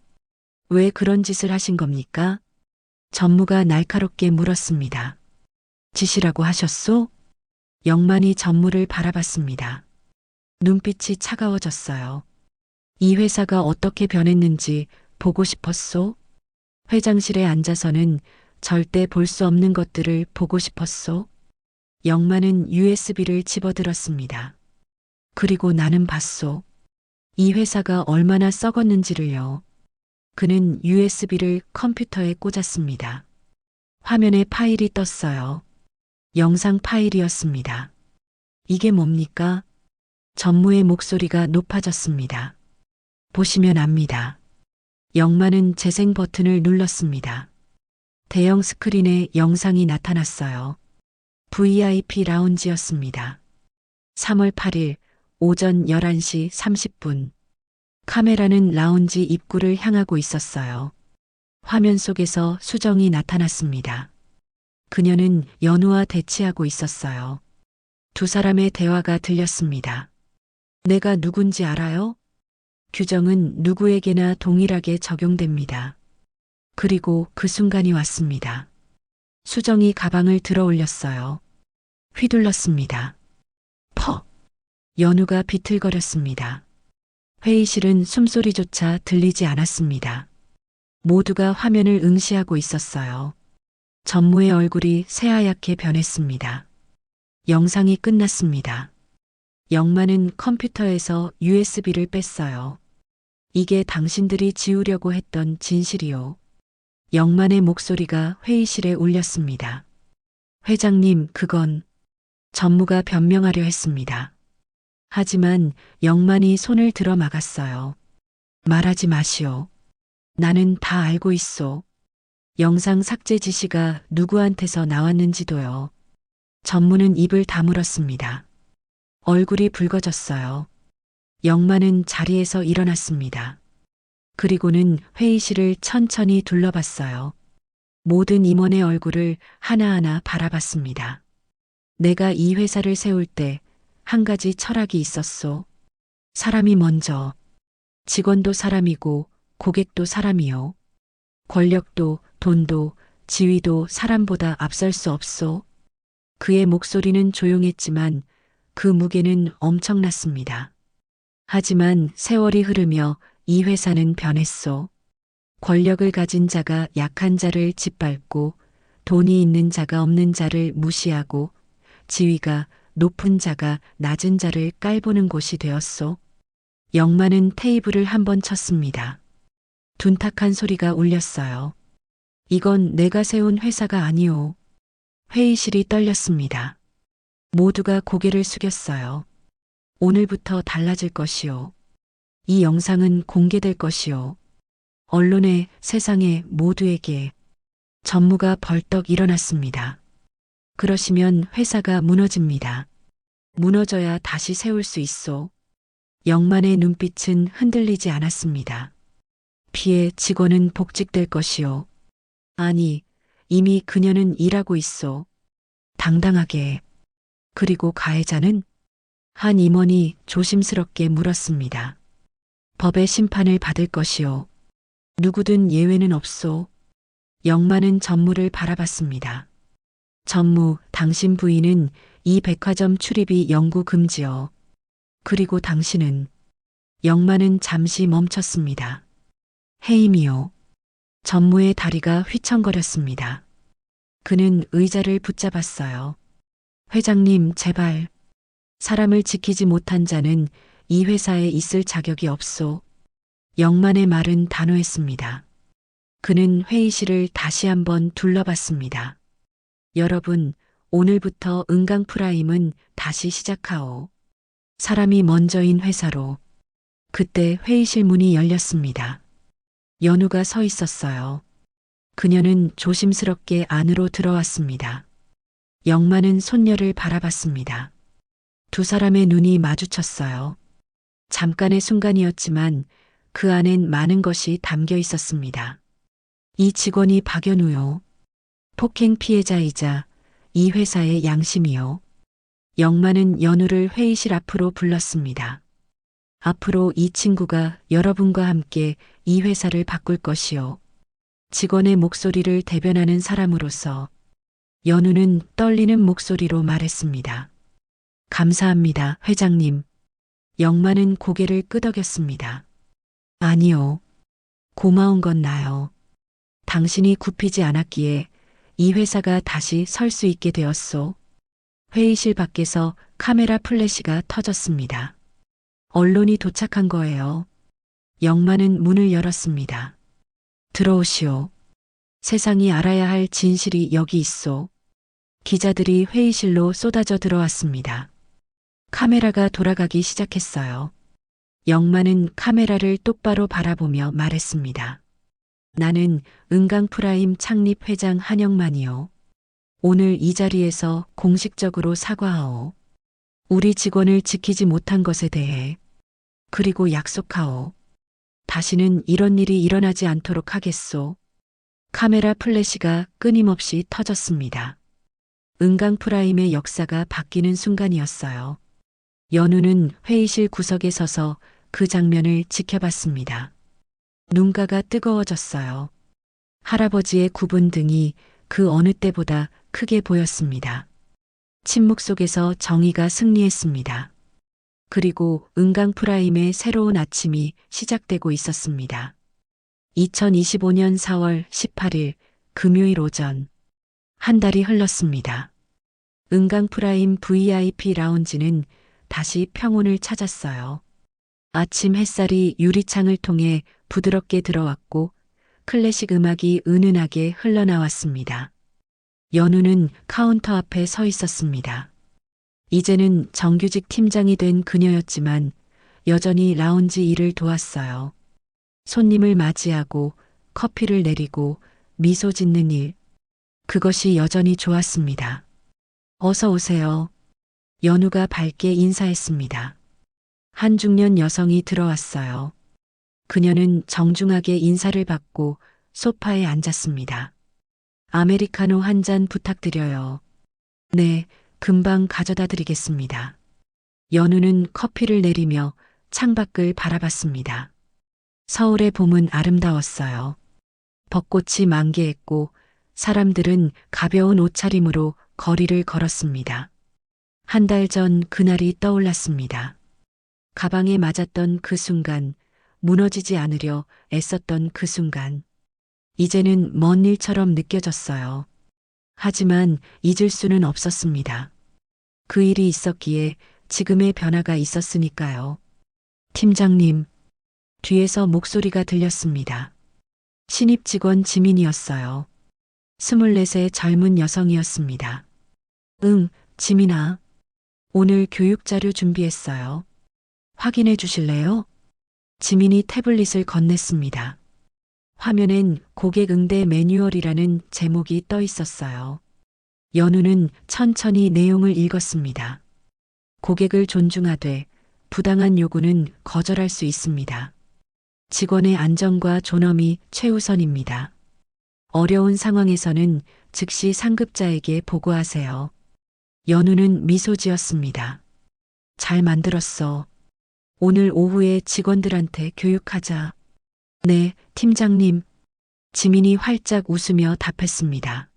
왜 그런 짓을 하신 겁니까? 전무가 날카롭게 물었습니다. 짓이라고 하셨소? 영만이 전무를 바라봤습니다. 눈빛이 차가워졌어요. 이 회사가 어떻게 변했는지 보고 싶었소? 회장실에 앉아서는 절대 볼 수 없는 것들을 보고 싶었소? 영만은 USB를 집어들었습니다. 그리고 나는 봤소. 이 회사가 얼마나 썩었는지를요. 그는 USB를 컴퓨터에 꽂았습니다. 화면에 파일이 떴어요. 영상 파일이었습니다. 이게 뭡니까? 전무의 목소리가 높아졌습니다. 보시면 압니다. 영만은 재생 버튼을 눌렀습니다. 대형 스크린에 영상이 나타났어요. VIP 라운지였습니다. 3월 8일 오전 11시 30분. 카메라는 라운지 입구를 향하고 있었어요. 화면 속에서 수정이 나타났습니다. 그녀는 연우와 대치하고 있었어요. 두 사람의 대화가 들렸습니다. 내가 누군지 알아요? 규정은 누구에게나 동일하게 적용됩니다. 그리고 그 순간이 왔습니다. 수정이 가방을 들어 올렸어요. 휘둘렀습니다. 퍽! 연우가 비틀거렸습니다. 회의실은 숨소리조차 들리지 않았습니다. 모두가 화면을 응시하고 있었어요. 전무의 얼굴이 새하얗게 변했습니다. 영상이 끝났습니다. 영만은 컴퓨터에서 USB를 뺐어요. 이게 당신들이 지우려고 했던 진실이요. 영만의 목소리가 회의실에 울렸습니다. 회장님, 그건 전무가 변명하려 했습니다. 하지만 영만이 손을 들어 막았어요. 말하지 마시오. 나는 다 알고 있소. 영상 삭제 지시가 누구한테서 나왔는지도요. 전무는 입을 다물었습니다. 얼굴이 붉어졌어요. 영만은 자리에서 일어났습니다. 그리고는 회의실을 천천히 둘러봤어요. 모든 임원의 얼굴을 하나하나 바라봤습니다. 내가 이 회사를 세울 때 한 가지 철학이 있었소. 사람이 먼저. 직원도 사람이고 고객도 사람이요. 권력도 돈도 지위도 사람보다 앞설 수 없소. 그의 목소리는 조용했지만 그 무게는 엄청났습니다. 하지만 세월이 흐르며 이 회사는 변했소. 권력을 가진 자가 약한 자를 짓밟고 돈이 있는 자가 없는 자를 무시하고 지위가 높은 자가 낮은 자를 깔보는 곳이 되었소. 영만은 테이블을 한번 쳤습니다. 둔탁한 소리가 울렸어요. 이건 내가 세운 회사가 아니오. 회의실이 떨렸습니다. 모두가 고개를 숙였어요. 오늘부터 달라질 것이오. 이 영상은 공개될 것이오. 언론에, 세상에, 모두에게. 전무가 벌떡 일어났습니다. 그러시면 회사가 무너집니다. 무너져야 다시 세울 수 있소. 영만의 눈빛은 흔들리지 않았습니다. 피해 직원은 복직될 것이오. 아니, 이미 그녀는 일하고 있소. 당당하게. 그리고 가해자는? 한 임원이 조심스럽게 물었습니다. 법의 심판을 받을 것이오. 누구든 예외는 없소. 영만은 전무를 바라봤습니다. 전무, 당신 부인은 이 백화점 출입이 영구 금지요. 그리고 당신은? 영만은 잠시 멈췄습니다. 해임이요. 전무의 다리가 휘청거렸습니다. 그는 의자를 붙잡았어요. 회장님, 제발. 사람을 지키지 못한 자는 이 회사에 있을 자격이 없소. 영만의 말은 단호했습니다. 그는 회의실을 다시 한번 둘러봤습니다. 여러분, 오늘부터 은강 프라임은 다시 시작하오. 사람이 먼저인 회사로. 그때 회의실 문이 열렸습니다. 연우가 서 있었어요. 그녀는 조심스럽게 안으로 들어왔습니다. 영만은 손녀를 바라봤습니다. 두 사람의 눈이 마주쳤어요. 잠깐의 순간이었지만 그 안엔 많은 것이 담겨 있었습니다. 이 직원이 박연우요. 폭행 피해자이자 이 회사의 양심이요. 영만은 연우를 회의실 앞으로 불렀습니다. 앞으로 이 친구가 여러분과 함께 이 회사를 바꿀 것이요. 직원의 목소리를 대변하는 사람으로서 연우는 떨리는 목소리로 말했습니다. 감사합니다, 회장님. 영만은 고개를 끄덕였습니다. 아니요. 고마운 건 나요. 당신이 굽히지 않았기에 이 회사가 다시 설 수 있게 되었소. 회의실 밖에서 카메라 플래시가 터졌습니다. 언론이 도착한 거예요. 영만은 문을 열었습니다. 들어오시오. 세상이 알아야 할 진실이 여기 있소. 기자들이 회의실로 쏟아져 들어왔습니다. 카메라가 돌아가기 시작했어요. 영만은 카메라를 똑바로 바라보며 말했습니다. 나는 은강 프라임 창립 회장 한영만이요. 오늘 이 자리에서 공식적으로 사과하오. 우리 직원을 지키지 못한 것에 대해. 그리고 약속하오. 다시는 이런 일이 일어나지 않도록 하겠소. 카메라 플래시가 끊임없이 터졌습니다. 은강 프라임의 역사가 바뀌는 순간이었어요. 연우는 회의실 구석에 서서 그 장면을 지켜봤습니다. 눈가가 뜨거워졌어요. 할아버지의 굽은 등이 그 어느 때보다 크게 보였습니다. 침묵 속에서 정의가 승리했습니다. 그리고 은강 프라임의 새로운 아침이 시작되고 있었습니다. 2025년 4월 18일 금요일 오전. 한 달이 흘렀습니다. 은강 프라임 VIP 라운지는 다시 평온을 찾았어요. 아침 햇살이 유리창을 통해 부드럽게 들어왔고 클래식 음악이 은은하게 흘러나왔습니다. 연우는 카운터 앞에 서 있었습니다. 이제는 정규직 팀장이 된 그녀였지만 여전히 라운지 일을 도왔어요. 손님을 맞이하고 커피를 내리고 미소 짓는 일. 그것이 여전히 좋았습니다. 어서 오세요. 연우가 밝게 인사했습니다. 한 중년 여성이 들어왔어요. 그녀는 정중하게 인사를 받고 소파에 앉았습니다. 아메리카노 한 잔 부탁드려요. 네, 금방 가져다 드리겠습니다. 연우는 커피를 내리며 창밖을 바라봤습니다. 서울의 봄은 아름다웠어요. 벚꽃이 만개했고 사람들은 가벼운 옷차림으로 거리를 걸었습니다. 한 달 전 그날이 떠올랐습니다. 가방에 맞았던 그 순간, 무너지지 않으려 애썼던 그 순간. 이제는 먼 일처럼 느껴졌어요. 하지만 잊을 수는 없었습니다. 그 일이 있었기에 지금의 변화가 있었으니까요. 팀장님, 뒤에서 목소리가 들렸습니다. 신입 직원 지민이었어요. 24의 젊은 여성이었습니다. 응, 지민아. 오늘 교육자료 준비했어요. 확인해 주실래요? 지민이 태블릿을 건넸습니다. 화면엔 고객 응대 매뉴얼이라는 제목이 떠 있었어요. 연우는 천천히 내용을 읽었습니다. 고객을 존중하되 부당한 요구는 거절할 수 있습니다. 직원의 안전과 존엄이 최우선입니다. 어려운 상황에서는 즉시 상급자에게 보고하세요. 연우는 미소 지었습니다. 잘 만들었어. 오늘 오후에 직원들한테 교육하자. 네, 팀장님. 지민이 활짝 웃으며 답했습니다.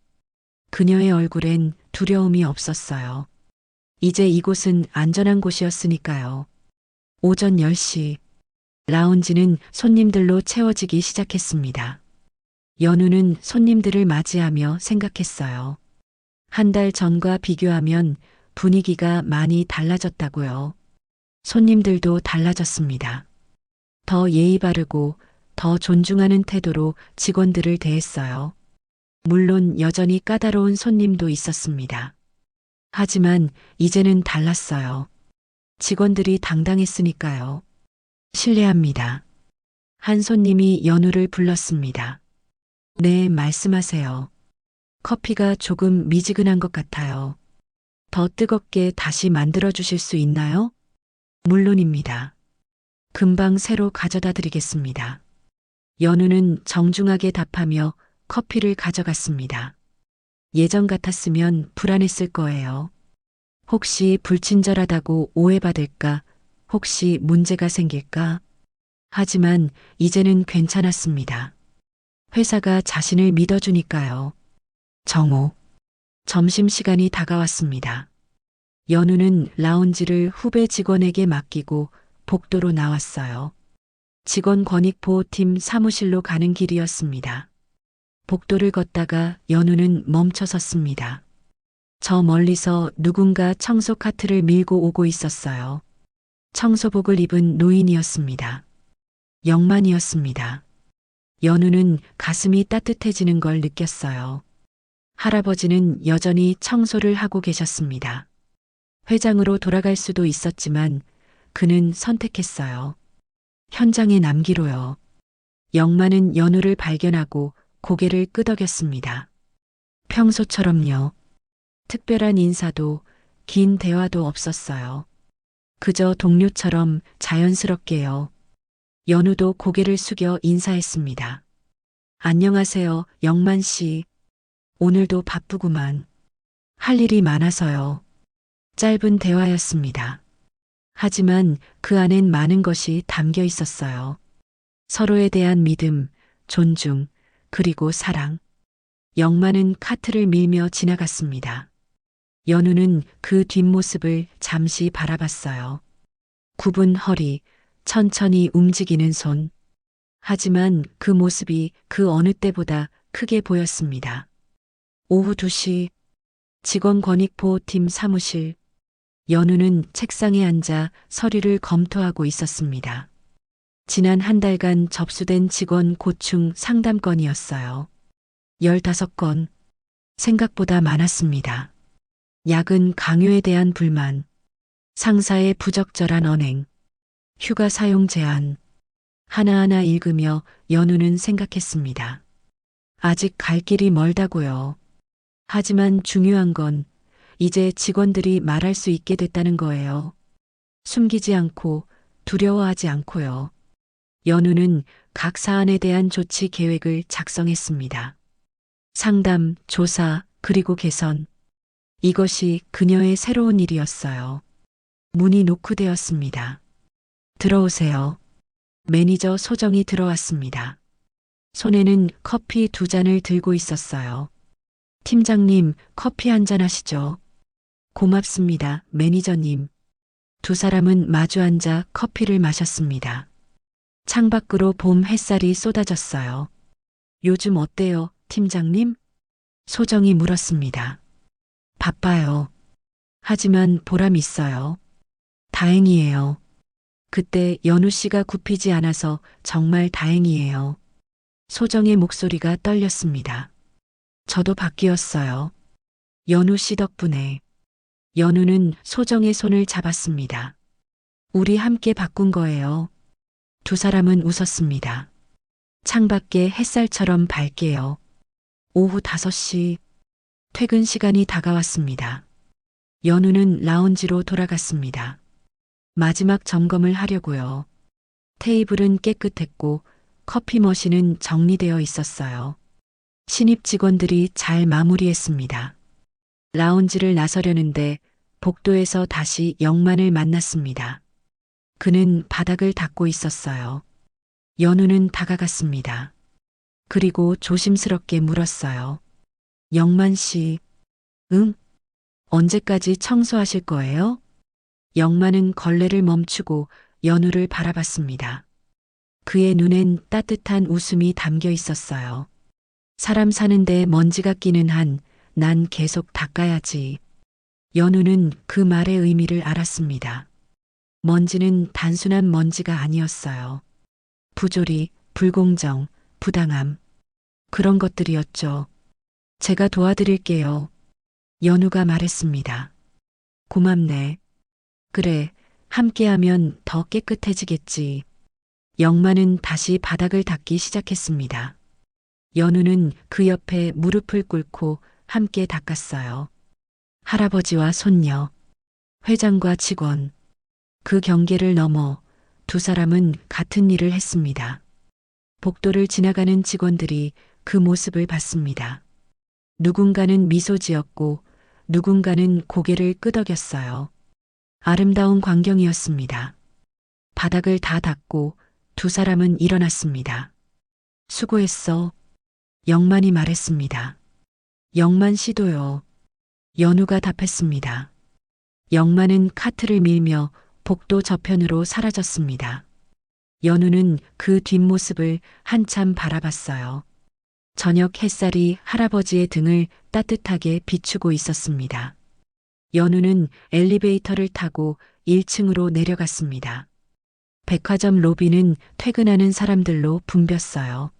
그녀의 얼굴엔 두려움이 없었어요. 이제 이곳은 안전한 곳이었으니까요. 오전 10시. 라운지는 손님들로 채워지기 시작했습니다. 연우는 손님들을 맞이하며 생각했어요. 한 달 전과 비교하면 분위기가 많이 달라졌다고요. 손님들도 달라졌습니다. 더 예의 바르고 더 존중하는 태도로 직원들을 대했어요. 물론 여전히 까다로운 손님도 있었습니다. 하지만 이제는 달랐어요. 직원들이 당당했으니까요. 실례합니다. 한 손님이 연우를 불렀습니다. 네, 말씀하세요. 커피가 조금 미지근한 것 같아요. 더 뜨겁게 다시 만들어 주실 수 있나요? 물론입니다. 금방 새로 가져다 드리겠습니다. 연우는 정중하게 답하며 커피를 가져갔습니다. 예전 같았으면 불안했을 거예요. 혹시 불친절하다고 오해받을까? 혹시 문제가 생길까? 하지만 이제는 괜찮았습니다. 회사가 자신을 믿어주니까요. 정오. 점심시간이 다가왔습니다. 연우는 라운지를 후배 직원에게 맡기고 복도로 나왔어요. 직원 권익 보호팀 사무실로 가는 길이었습니다. 복도를 걷다가 연우는 멈춰 섰습니다. 저 멀리서 누군가 청소 카트를 밀고 오고 있었어요. 청소복을 입은 노인이었습니다. 영만이었습니다. 연우는 가슴이 따뜻해지는 걸 느꼈어요. 할아버지는 여전히 청소를 하고 계셨습니다. 회장으로 돌아갈 수도 있었지만 그는 선택했어요. 현장에 남기로요. 영만은 연우를 발견하고 고개를 끄덕였습니다. 평소처럼요. 특별한 인사도 긴 대화도 없었어요. 그저 동료처럼 자연스럽게요. 연우도 고개를 숙여 인사했습니다. 안녕하세요, 영만 씨. 오늘도 바쁘구만. 할 일이 많아서요. 짧은 대화였습니다. 하지만 그 안엔 많은 것이 담겨 있었어요. 서로에 대한 믿음, 존중, 그리고 사랑. 영만은 카트를 밀며 지나갔습니다. 연우는 그 뒷모습을 잠시 바라봤어요. 굽은 허리, 천천히 움직이는 손. 하지만 그 모습이 그 어느 때보다 크게 보였습니다. 오후 2시 직원 권익보호팀 사무실. 연우는 책상에 앉아 서류를 검토하고 있었습니다. 지난 한 달간 접수된 직원 고충 상담건이었어요. 15건. 생각보다 많았습니다. 야근 강요에 대한 불만, 상사의 부적절한 언행, 휴가 사용 제한. 하나하나 읽으며 연우는 생각했습니다. 아직 갈 길이 멀다고요. 하지만 중요한 건 이제 직원들이 말할 수 있게 됐다는 거예요. 숨기지 않고 두려워하지 않고요. 연우는 각 사안에 대한 조치 계획을 작성했습니다. 상담, 조사, 그리고 개선. 이것이 그녀의 새로운 일이었어요. 문이 노크되었습니다. 들어오세요. 매니저 소정이 들어왔습니다. 손에는 커피 2잔을 들고 있었어요. 팀장님, 커피 한잔 하시죠. 고맙습니다, 매니저님. 두 사람은 마주 앉아 커피를 마셨습니다. 창밖으로 봄 햇살이 쏟아졌어요. 요즘 어때요, 팀장님? 소정이 물었습니다. 바빠요. 하지만 보람 있어요. 다행이에요. 그때 연우 씨가 굽히지 않아서 정말 다행이에요. 소정의 목소리가 떨렸습니다. 저도 바뀌었어요. 연우 씨 덕분에. 연우는 소정의 손을 잡았습니다. 우리 함께 바꾼 거예요. 두 사람은 웃었습니다. 창밖에 햇살처럼 밝게요. 오후 5시. 퇴근 시간이 다가왔습니다. 연우는 라운지로 돌아갔습니다. 마지막 점검을 하려고요. 테이블은 깨끗했고 커피 머신은 정리되어 있었어요. 신입 직원들이 잘 마무리했습니다. 라운지를 나서려는데 복도에서 다시 영만을 만났습니다. 그는 바닥을 닦고 있었어요. 연우는 다가갔습니다. 그리고 조심스럽게 물었어요. 영만 씨, 응? 언제까지 청소하실 거예요? 영만은 걸레를 멈추고 연우를 바라봤습니다. 그의 눈엔 따뜻한 웃음이 담겨 있었어요. 사람 사는데 먼지가 끼는 한 난 계속 닦아야지. 연우는 그 말의 의미를 알았습니다. 먼지는 단순한 먼지가 아니었어요. 부조리, 불공정, 부당함. 그런 것들이었죠. 제가 도와드릴게요. 연우가 말했습니다. 고맙네. 그래, 함께하면 더 깨끗해지겠지. 영만은 다시 바닥을 닦기 시작했습니다. 연우는 그 옆에 무릎을 꿇고 함께 닦았어요. 할아버지와 손녀, 회장과 직원. 그 경계를 넘어 두 사람은 같은 일을 했습니다. 복도를 지나가는 직원들이 그 모습을 봤습니다. 누군가는 미소 지었고 누군가는 고개를 끄덕였어요. 아름다운 광경이었습니다. 바닥을 다 닦고 두 사람은 일어났습니다. 수고했어. 영만이 말했습니다. 영만 씨도요. 연우가 답했습니다. 영만은 카트를 밀며 복도 저편으로 사라졌습니다. 연우는 그 뒷모습을 한참 바라봤어요. 저녁 햇살이 할아버지의 등을 따뜻하게 비추고 있었습니다. 연우는 엘리베이터를 타고 1층으로 내려갔습니다. 백화점 로비는 퇴근하는 사람들로 붐볐어요.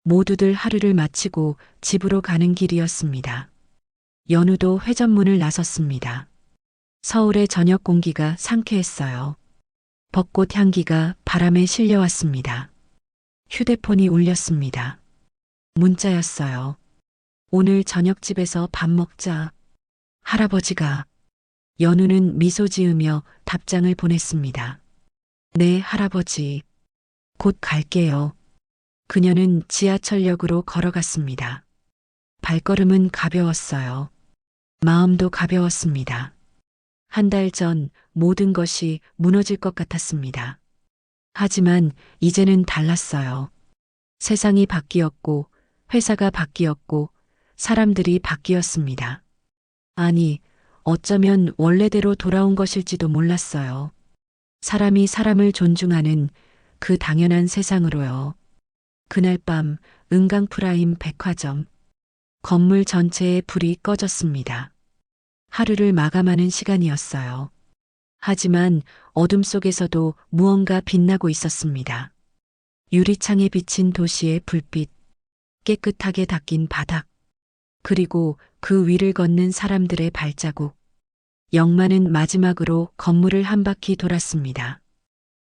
모두들 하루를 마치고 집으로 가는 길이었습니다. 연우도 회전문을 나섰습니다. 서울의 저녁 공기가 상쾌했어요. 벚꽃 향기가 바람에 실려왔습니다. 휴대폰이 울렸습니다. 문자였어요. 오늘 저녁집에서 밥 먹자. 할아버지가. 연우는 미소 지으며 답장을 보냈습니다. 네, 할아버지. 곧 갈게요. 그녀는 지하철역으로 걸어갔습니다. 발걸음은 가벼웠어요. 마음도 가벼웠습니다. 한 달 전 모든 것이 무너질 것 같았습니다. 하지만 이제는 달랐어요. 세상이 바뀌었고, 회사가 바뀌었고, 사람들이 바뀌었습니다. 아니, 어쩌면 원래대로 돌아온 것일지도 몰랐어요. 사람이 사람을 존중하는 그 당연한 세상으로요. 그날 밤 은강프라임 백화점 건물 전체에 불이 꺼졌습니다. 하루를 마감하는 시간이었어요. 하지만 어둠 속에서도 무언가 빛나고 있었습니다. 유리창에 비친 도시의 불빛, 깨끗하게 닦인 바닥, 그리고 그 위를 걷는 사람들의 발자국. 영만은 마지막으로 건물을 한 바퀴 돌았습니다.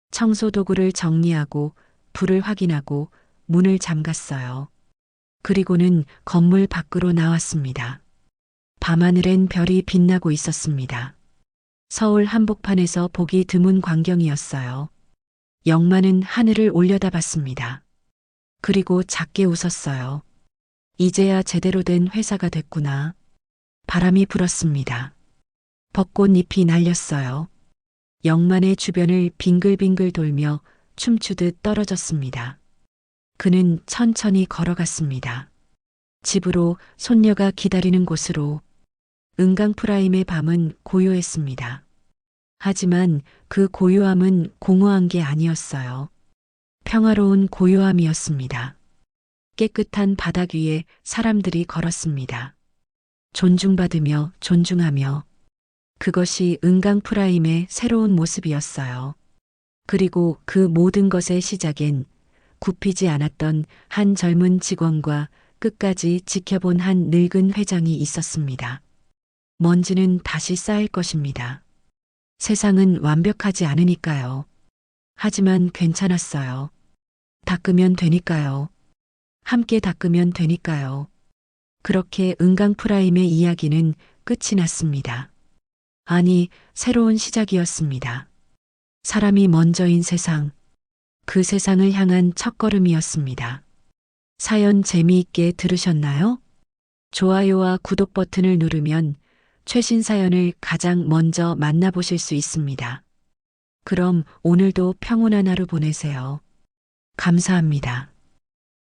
청소 도구를 정리하고 불을 확인하고 문을 잠갔어요. 그리고는 건물 밖으로 나왔습니다. 밤하늘엔 별이 빛나고 있었습니다. 서울 한복판에서 보기 드문 광경이었어요. 영만은 하늘을 올려다봤습니다. 그리고 작게 웃었어요. 이제야 제대로 된 회사가 됐구나. 바람이 불었습니다. 벚꽃잎이 날렸어요. 영만의 주변을 빙글빙글 돌며 춤추듯 떨어졌습니다. 그는 천천히 걸어갔습니다. 집으로, 손녀가 기다리는 곳으로. 은강프라임의 밤은 고요했습니다. 하지만 그 고요함은 공허한 게 아니었어요. 평화로운 고요함이었습니다. 깨끗한 바닥 위에 사람들이 걸었습니다. 존중받으며 존중하며. 그것이 은강프라임의 새로운 모습이었어요. 그리고 그 모든 것의 시작엔 굽히지 않았던 한 젊은 직원과 끝까지 지켜본 한 늙은 회장이 있었습니다. 먼지는 다시 쌓일 것입니다. 세상은 완벽하지 않으니까요. 하지만 괜찮았어요. 닦으면 되니까요. 함께 닦으면 되니까요. 그렇게 은강프라임의 이야기는 끝이 났습니다. 아니, 새로운 시작이었습니다. 사람이 먼저인 세상, 그 세상을 향한 첫걸음이었습니다. 사연 재미있게 들으셨나요? 좋아요와 구독 버튼을 누르면 최신 사연을 가장 먼저 만나보실 수 있습니다. 그럼 오늘도 평온한 하루 보내세요. 감사합니다.